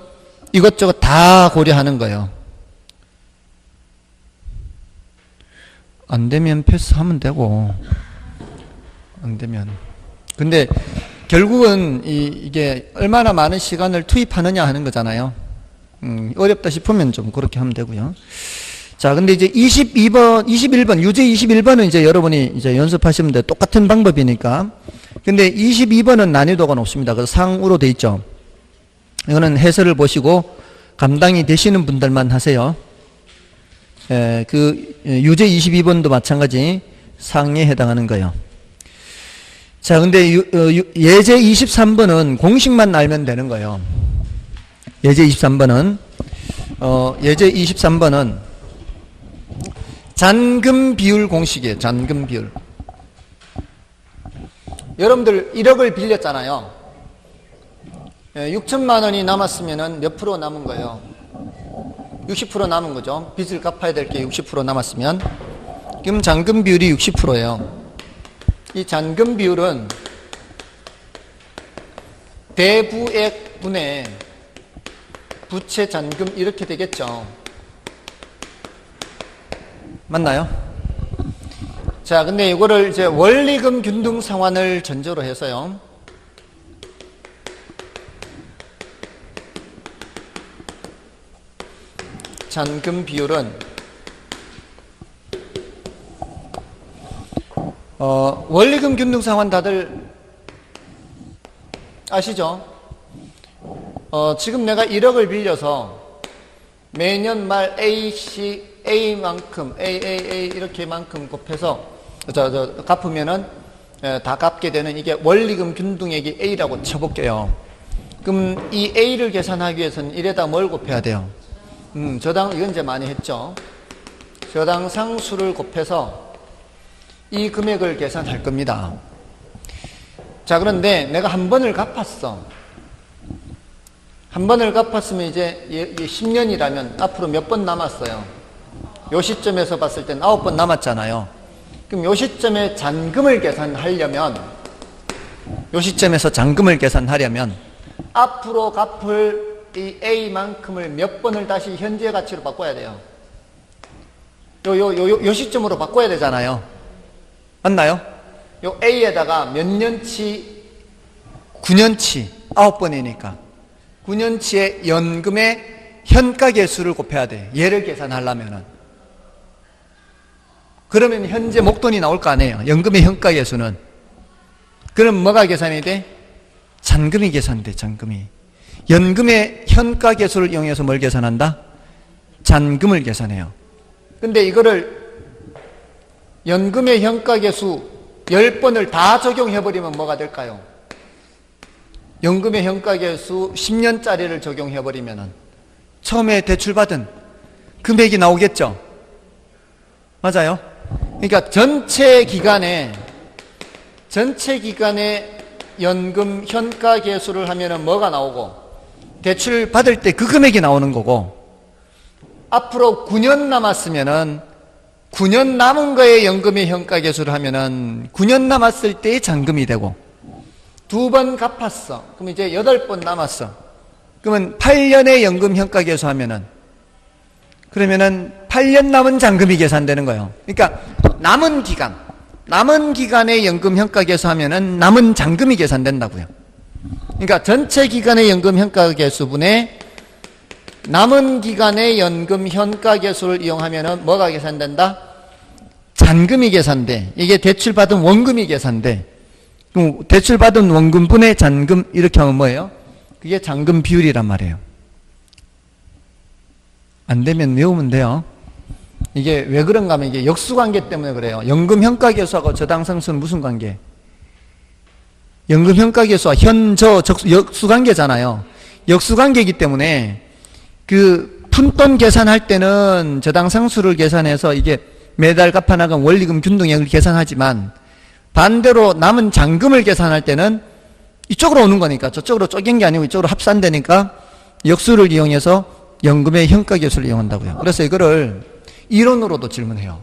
이것저것 다 고려하는 거예요. 안 되면 패스하면 되고 안 되면 근데 결국은 이게 얼마나 많은 시간을 투입하느냐 하는 거잖아요. 어렵다 싶으면 좀 그렇게 하면 되고요. 자, 근데 이제 21번, 유제 21번은 이제 여러분이 이제 연습하시면 돼. 똑같은 방법이니까. 근데 22번은 난이도가 높습니다. 그래서 상으로 돼 있죠. 이거는 해설을 보시고 감당이 되시는 분들만 하세요. 유제 22번도 마찬가지 상에 해당하는 거예요. 자, 근데 예제 23번은 공식만 알면 되는 거예요. 예제 23번은 잔금 비율 공식이에요. 잔금 비율. 여러분들 1억을 빌렸잖아요. 6천만 원이 남았으면 몇 프로 남은 거예요? 60% 남은 거죠. 빚을 갚아야 될 게 60% 남았으면. 그럼 잔금 비율이 60%예요. 이 잔금 비율은 대부액 분의 부채 잔금 이렇게 되겠죠. 맞나요? 자, 근데 이거를 이제 원리금 균등 상환을 전제로 해서요. 잔금 비율은 원리금 균등 상환 다들 아시죠? 지금 내가 1억을 빌려서 매년 말 A씩 A만큼 A 이렇게만큼 곱해서 갚으면은 다 갚게 되는 이게 원리금 균등액이 A라고 쳐볼게요. 그럼 이 A를 계산하기 위해서는 이래다 뭘 곱해야 돼요? 저당 이건 이제 많이 했죠. 저당 상수를 곱해서 이 금액을 계산할 겁니다. 자, 그런데 내가 한 번을 갚았어. 한 번을 갚았으면 이제 10년이라면 앞으로 몇 번 남았어요? 요 시점에서 봤을 땐 9번 남았잖아요. 그럼 요 시점에 잔금을 계산하려면, 요 시점에서 잔금을 계산하려면 앞으로 갚을 이 A만큼을 몇 번을 다시 현재 가치로 바꿔야 돼요. 요 시점으로 바꿔야 되잖아요. 맞나요? 요 A에다가 몇 년치? 9년치. 9번이니까. 9년치의 연금의 현가 개수를 곱해야 돼. 얘를 계산하려면은. 그러면 현재 목돈이 나올 거 아니에요. 연금의 현가 개수는. 그럼 뭐가 계산이 돼? 잔금이 계산돼, 잔금이. 연금의 현가 개수를 이용해서 뭘 계산한다? 잔금을 계산해요. 근데 이거를 연금의 현가 개수 10번을 다 적용해버리면 뭐가 될까요? 연금의 현가 개수 10년짜리를 적용해버리면 처음에 대출받은 금액이 나오겠죠? 맞아요? 그러니까 전체 기간에 연금 현가 개수를 하면은 뭐가 나오고 대출 받을 때 그 금액이 나오는 거고 앞으로 9년 남았으면은 9년 남은 거에 연금의 현가 개수를 하면은 9년 남았을 때의 잔금이 되고 2번 갚았어. 그럼 이제 8번 남았어. 그러면 8년의 연금 현가 개수 하면은 그러면은 8년 남은 잔금이 계산되는 거예요. 그러니까 남은 기간의 연금 현가 개수 하면은 남은 잔금이 계산된다고요. 그러니까 전체 기간의 연금 현가 개수분의 남은 기간의 연금 현가 개수를 이용하면은 뭐가 계산된다? 잔금이 계산돼. 이게 대출받은 원금이 계산돼. 그럼 대출받은 원금분의 잔금 이렇게 하면 뭐예요? 그게 잔금 비율이란 말이에요. 안 되면 외우면 돼요. 이게 왜 그런가 하면 이게 역수관계 때문에 그래요. 연금 현가 개수하고 저당 상수는 무슨 관계? 연금 현가 개수와 역수관계잖아요. 역수관계이기 때문에 그 푼돈 계산할 때는 저당 상수를 계산해서 이게 매달 갚아나간 원리금 균등액을 계산하지만 반대로 남은 잔금을 계산할 때는 이쪽으로 오는 거니까 저쪽으로 쪼갠 게 아니고 이쪽으로 합산되니까 역수를 이용해서 연금의 현가 개수를 이용한다고요. 그래서 이거를 이론으로도 질문해요.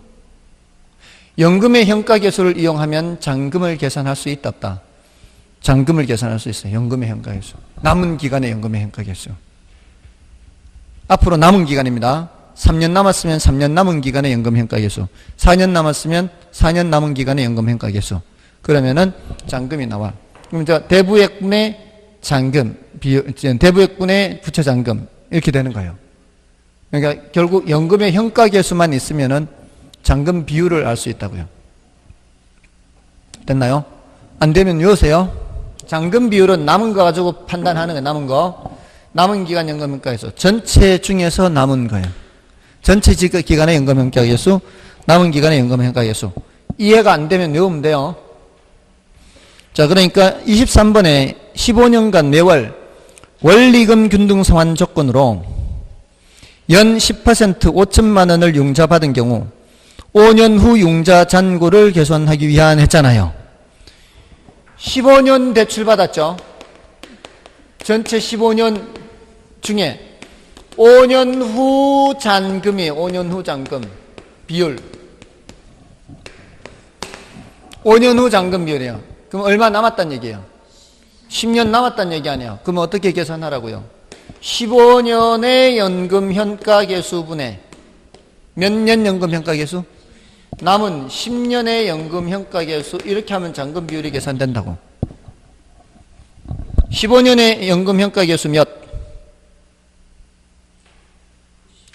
연금의 현가 개수를 이용하면 잔금을 계산할 수 있다 없다? 잔금을 계산할 수 있어요. 연금의 현가 개수. 남은 기간의 연금의 현가 개수. 앞으로 남은 기간입니다. 3년 남았으면 3년 남은 기간의 연금 현가 개수. 4년 남았으면 4년 남은 기간의 연금 현가 개수. 그러면은 잔금이 나와. 그럼 이제 대부액분의 잔금, 대부액분의 부채 잔금 이렇게 되는 거예요. 그러니까 결국 연금의 현가 개수만 있으면은 잔금 비율을 알 수 있다고요. 됐나요? 안 되면 외우세요. 잔금 비율은 남은 거 가지고 판단하는 거예요. 남은 거. 남은 기간 연금 현가 개수. 전체 중에서 남은 거예요. 전체 기간의 연금 현가 개수, 남은 기간의 연금 현가 개수. 이해가 안 되면 외우면 돼요. 자, 그러니까 23번에 15년간 매월 원리금 균등 상환 조건으로 연 10% 5천만 원을 융자받은 경우 5년 후 융자 잔고를 개선하기 위한 했잖아요. 15년 대출 받았죠. 전체 15년 중에 5년 후 잔금이 5년 후 잔금 비율 5년 후 잔금 비율이에요. 그럼 얼마 남았단 얘기예요? 10년 남았단 얘기 아니에요. 그럼 어떻게 계산하라고요? 15년의 연금 현가 계수분의 몇 년 연금 현가 계수? 남은 10년의 연금 현가 계수. 이렇게 하면 잔금 비율이 계산된다고. 15년의 연금 현가 계수 몇?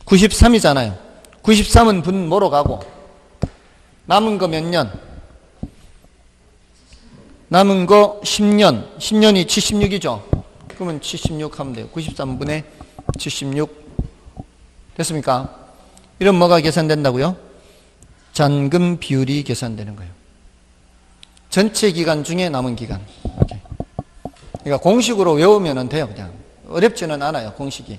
93이잖아요. 93은 분 뭐로 가고 남은 거 몇 년? 남은 거 10년. 10년이 76이죠. 그러면 76 하면 돼요. 93분의 76 됐습니까? 이런 뭐가 계산된다고요? 잔금 비율이 계산되는 거예요. 전체 기간 중에 남은 기간. 이렇게. 그러니까 공식으로 외우면 돼요. 그냥 어렵지는 않아요. 공식이.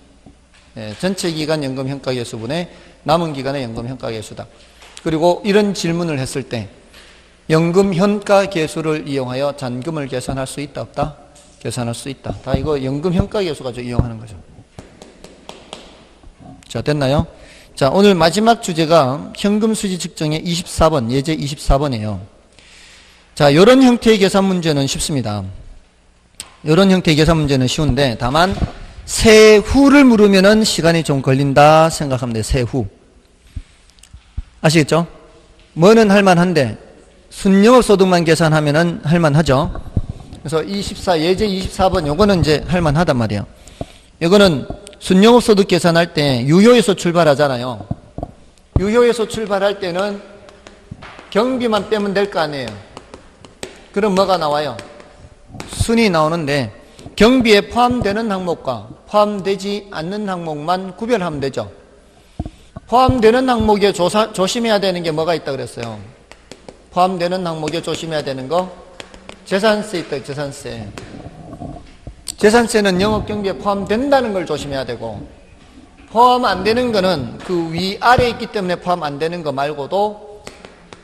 예, 전체 기간 연금 현가 계수분의 남은 기간의 연금 현가 계수다. 그리고 이런 질문을 했을 때 연금 현가 계수를 이용하여 잔금을 계산할 수 있다 없다? 계산할 수 있다. 다 이거 연금 현가 계수 가지고 이용하는 거죠. 자, 됐나요? 자, 오늘 마지막 주제가 현금 수지 측정의 24번, 예제 24번이에요. 자, 이런 형태의 계산 문제는 쉽습니다. 이런 형태의 계산 문제는 쉬운데 다만 세후를 물으면은 시간이 좀 걸린다 생각하면 돼요. 세후. 아시겠죠? 뭐는 할만한데 순영업소득만 계산하면은 할만하죠. 그래서 24, 예제 24번 요거는 이제 할만하단 말이에요. 이거는 순영업소득 계산할 때 유효에서 출발하잖아요. 유효에서 출발할 때는 경비만 빼면 될 거 아니에요. 그럼 뭐가 나와요? 순이 나오는데 경비에 포함되는 항목과 포함되지 않는 항목만 구별하면 되죠. 포함되는 항목에 조심해야 되는 게 뭐가 있다 그랬어요? 포함되는 항목에 조심해야 되는 거 재산세 있다. 재산세. 재산세는 영업경비에 포함된다는 걸 조심해야 되고 포함 안 되는 거는 그 위아래에 있기 때문에 포함 안 되는 거 말고도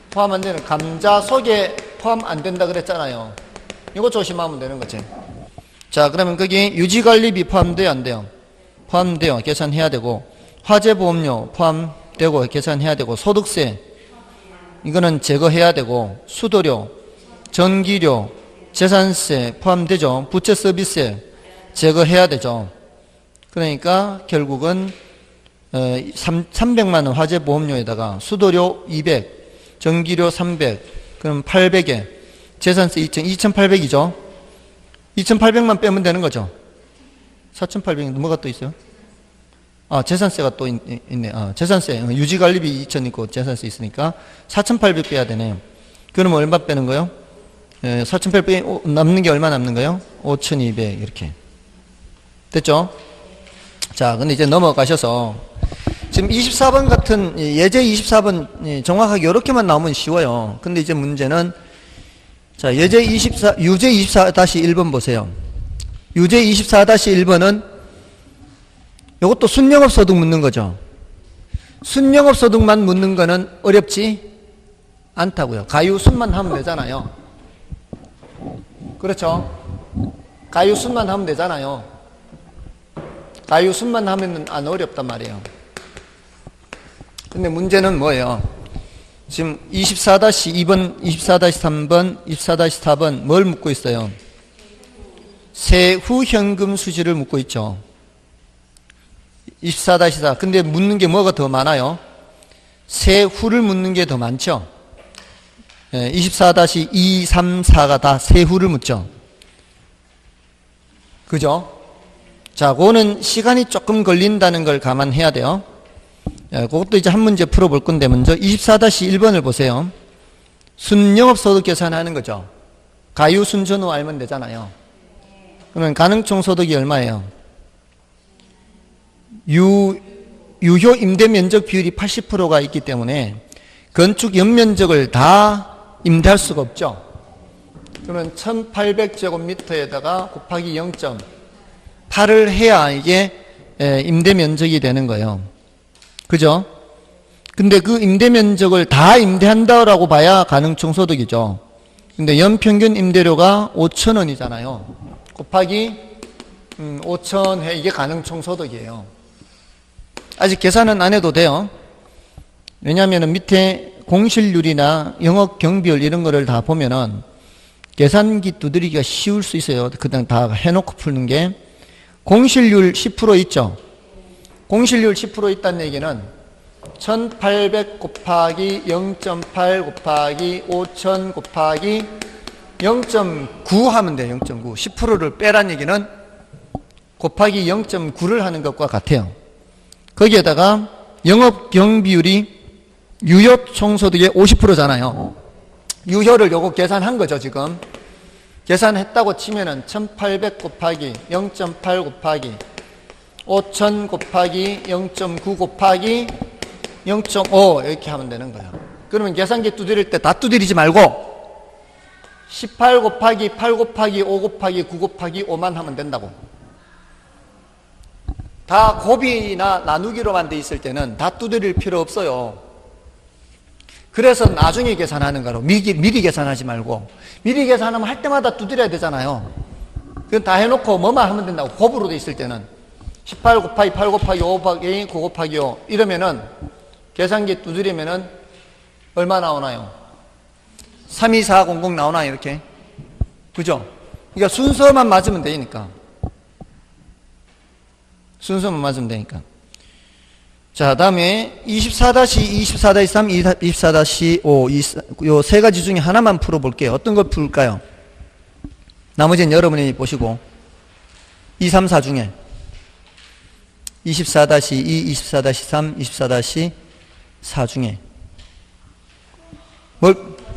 포함 안 되는 감자 속에 포함 안 된다 그랬잖아요. 이거 조심하면 되는 거지. 자, 그러면 거기 유지관리비 포함돼요 안 돼요? 포함돼요. 계산해야 되고 화재보험료 포함되고 계산해야 되고 소득세 이거는 제거해야 되고 수도료, 전기료, 재산세 포함되죠. 부채 서비스세 제거해야 되죠. 그러니까 결국은 300만 원 화재보험료에다가 수도료 200, 전기료 300, 그럼 800에 재산세 2,800이죠. 2,800만 빼면 되는 거죠. 4,800이 뭐가 또 있어요? 아, 재산세가 또 있네. 아, 재산세. 유지관리비 2,000 있고 재산세 있으니까 4,800 빼야 되네. 그러면 얼마 빼는 거요? 4,800 남는 게 얼마 남는 거요? 5,200 이렇게. 됐죠? 자, 근데 이제 넘어가셔서 지금 24번 같은 예제 24번 정확하게 이렇게만 나오면 쉬워요. 근데 이제 문제는 자, 예제 24, 유제 24-1번 보세요. 유제 24-1번은 이것도 순영업소득 묻는 거죠. 순영업소득만 묻는 거는 어렵지 않다고요. 가유순만 하면 되잖아요. 그렇죠? 가유순만 하면 되잖아요. 가유순만 하면 안 어렵단 말이에요. 근데 문제는 뭐예요? 지금 24-2번, 24-3번, 24-4번 뭘 묻고 있어요? 세후 현금 수지를 묻고 있죠. 24-4. 근데 묻는 게 뭐가 더 많아요? 세후를 묻는 게 더 많죠. 24-2, 3, 4가 다 세후를 묻죠. 그죠? 자, 그거는 시간이 조금 걸린다는 걸 감안해야 돼요. 그것도 이제 한 문제 풀어볼 건데 먼저 24-1번을 보세요. 순영업소득 계산하는 거죠. 가유순전후 알면 되잖아요. 그러면 가능총소득이 얼마예요? 유효 임대면적 비율이 80%가 있기 때문에 건축 연면적을 다 임대할 수가 없죠. 그러면 1800제곱미터에다가 곱하기 0.8을 해야 이게 임대면적이 되는 거예요. 그죠? 근데 그 임대면적을 다 임대한다라고 봐야 가능총소득이죠. 근데 연평균 임대료가 5,000원이잖아요. 곱하기 5,000회 이게 가능총소득이에요. 아직 계산은 안 해도 돼요. 왜냐하면 밑에 공실률이나 영업 경비율 이런 거를 다 보면은 계산기 두드리기가 쉬울 수 있어요. 그냥 다 해놓고 푸는 게. 공실률 10% 있죠. 공실률 10% 있다는 얘기는 1800 곱하기 0.8 곱하기 5000 곱하기 0.9 하면 돼요. 0.9. 10%를 빼란 얘기는 곱하기 0.9를 하는 것과 같아요. 거기에다가 영업 경비율이 유효 총소득의 50%잖아요. 유효를 요거 계산한 거죠, 지금. 계산했다고 치면은 1800 곱하기 0.8 곱하기 5000 곱하기 0.9 곱하기 0.5 이렇게 하면 되는 거예요. 그러면 계산기 두드릴 때 다 두드리지 말고 18 곱하기 8 곱하기 5 곱하기 9 곱하기 5만 하면 된다고. 다 곱이나 나누기로만 돼 있을 때는 다 두드릴 필요 없어요. 그래서 나중에 계산하는 거로 미리 계산하지 말고, 미리 계산하면 할 때마다 두드려야 되잖아요. 그건 다 해놓고 뭐만 하면 된다고. 곱으로 돼 있을 때는 18 곱하기 8 곱하기 5 곱하기 9 곱하기 5 이러면은 계산기 두드리면은 얼마 나오나요? 32400 나오나요? 이렇게. 그죠? 그러니까 순서만 맞으면 되니까. 순서만 맞으면 되니까. 자, 다음에 24-2, 24-3, 24-5 요 세 가지 중에 하나만 풀어볼게요. 어떤 걸 풀까요? 나머지는 여러분이 보시고 2, 3, 4 중에 24-2, 24-3, 24-4 중에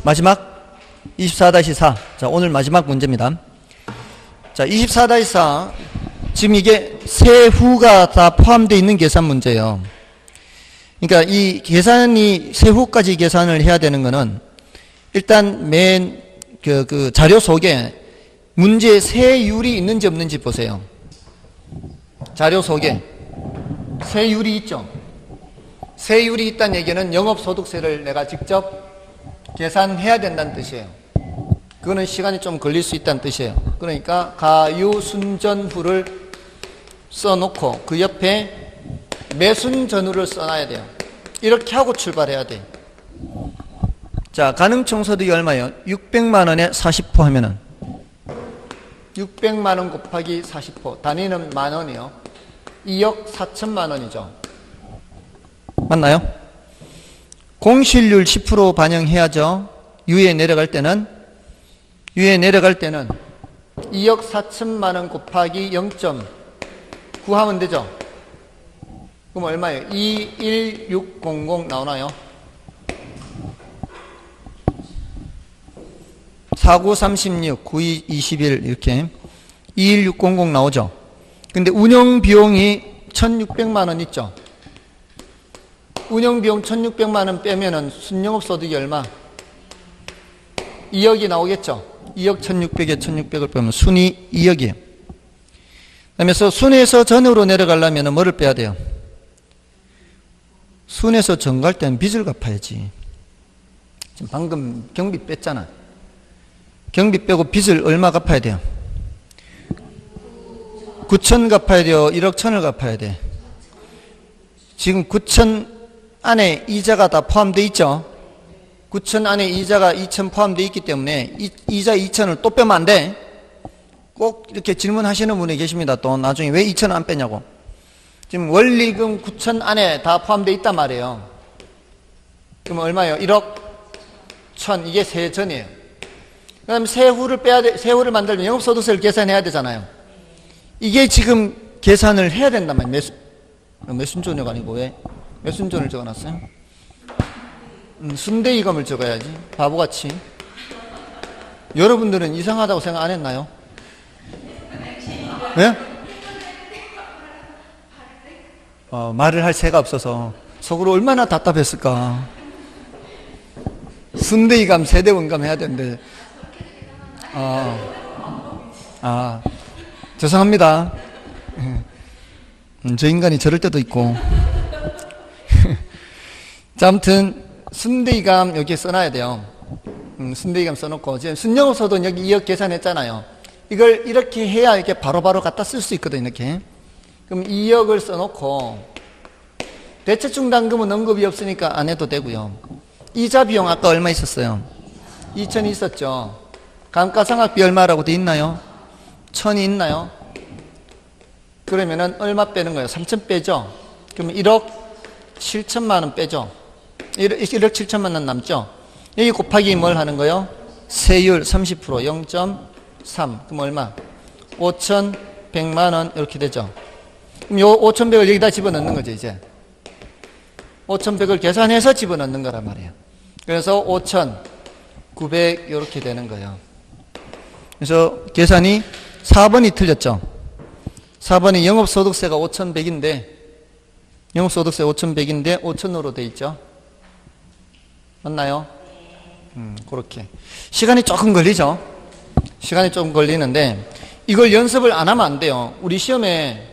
마지막 24-4. 자, 오늘 마지막 문제입니다. 자, 24-4 지금 이게 세후가 다 포함되어 있는 계산 문제예요. 그러니까 이 계산이 세후까지 계산을 해야 되는 거는 일단 맨 그 자료 속에 문제에 세율이 있는지 없는지 보세요. 자료 속에 세율이 있죠. 세율이 있다는 얘기는 영업소득세를 내가 직접 계산해야 된다는 뜻이에요. 그거는 시간이 좀 걸릴 수 있다는 뜻이에요. 그러니까 가유순전후를 써놓고 그 옆에 매순전후를 써놔야 돼요. 이렇게 하고 출발해야 돼요. 자, 가능총소득이 얼마예요? 600만 원에 40% 하면은 600만 원 곱하기 40%. 단위는 만 원이요. 2억 4천만 원이죠. 맞나요? 공실률 10% 반영해야죠. 유예 내려갈 때는 2억 4천만 원 곱하기 0.9 하면 되죠. 그럼 얼마예요? 21600 나오나요? 4936, 9221 이렇게 21600 나오죠. 근데 운영 비용이 1600만 원 있죠. 운영 비용 1600만 원 빼면은 순영업 소득이 얼마? 2억이 나오겠죠. 2억 1600에 1600을 빼면 순이 2억이에요. 그러면서 순에서 전으로 내려가려면 뭐를 빼야 돼요? 순에서 전 갈 때는 빚을 갚아야지. 지금 방금 경비 뺐잖아. 경비 빼고 빚을 얼마 갚아야 돼요? 9천 갚아야 돼요? 1억 1000을 갚아야 돼? 지금 9천 안에 이자가 다 포함되어 있죠? 9천 안에 이자가 2천 포함되어 있기 때문에 이자 2천을 또 빼면 안 돼. 꼭 이렇게 질문하시는 분이 계십니다. 또 나중에 왜 2천 안 빼냐고. 지금 원리금 9천 안에 다 포함되어 있단 말이에요. 그럼 얼마예요? 1억 1000. 이게 세전이에요. 그 다음에 세후를 빼야 돼. 세후를 만들면 영업소득세를 계산해야 되잖아요. 이게 지금 계산을 해야 된단 말이에요. 매순전이가 아니고 왜 매순전을 적어놨어요? 순대이감을 적어야지. 바보같이. 여러분들은 이상하다고 생각 안 했나요? 네? 말을 할 새가 없어서 속으로 얼마나 답답했을까. 순대이감, 세대원감 해야 되는데. 죄송합니다. 저 인간이 저럴 때도 있고. 자, 아무튼 순대이감 여기에 써놔야 돼요. 순대이감 써놓고 지금 순영업소득 여기 2억 계산했잖아요. 이걸 이렇게 해야 이렇게 바로바로 갖다 쓸 수 있거든. 이렇게. 그럼 2억을 써놓고 대체충당금은 언급이 없으니까 안 해도 되고요. 이자 비용 아까 얼마 있었어요? 2,000이 있었죠. 감가상각비 얼마라고 돼 있나요? 1,000이 있나요? 그러면은 얼마 빼는 거예요? 3,000 빼죠? 그러면 1억 7천만 원 빼죠? 1억 7천만 원 남죠? 여기 곱하기 뭘 하는 거예요? 세율 30% 0.3 그럼 얼마? 5,100만 원 이렇게 되죠. 그럼 요 5,100을 여기다 집어넣는 거죠 이제. 5,100을 계산해서 집어넣는 거란 말이에요. 그래서 5,900 이렇게 되는 거예요. 그래서 계산이 4번이 틀렸죠. 4번이 영업소득세가 5,100인데 영업소득세 5,100인데 5,000으로 돼 있죠. 맞나요? 그렇게. 시간이 조금 걸리죠. 시간이 조금 걸리는데 이걸 연습을 안 하면 안 돼요. 우리 시험에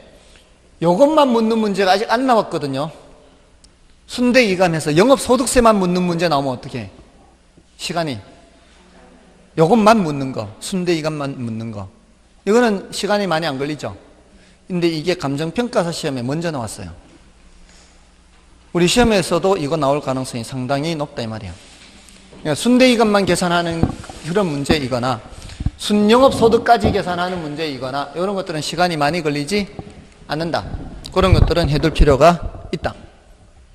이것만 묻는 문제가 아직 안 나왔거든요. 순대이관해서 영업소득세만 묻는 문제 나오면 어떻게? 시간이 이것만 묻는 거, 순대이관만 묻는 거. 이거는 시간이 많이 안 걸리죠. 근데 이게 감정평가사 시험에 먼저 나왔어요. 우리 시험에서도 이거 나올 가능성이 상당히 높다 이 말이에요. 그러니까 순대이관만 계산하는 그런 문제이거나 순영업소득까지 계산하는 문제이거나 이런 것들은 시간이 많이 걸리지 않는다. 그런 것들은 해둘 필요가 있다.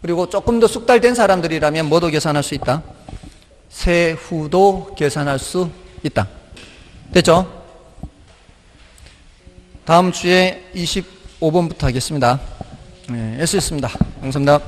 그리고 조금 더 숙달된 사람들이라면 뭐도 계산할 수 있다? 세후도 계산할 수 있다. 됐죠? 다음 주에 25번부터 하겠습니다. 네, 애쓰셨습니다. 감사합니다.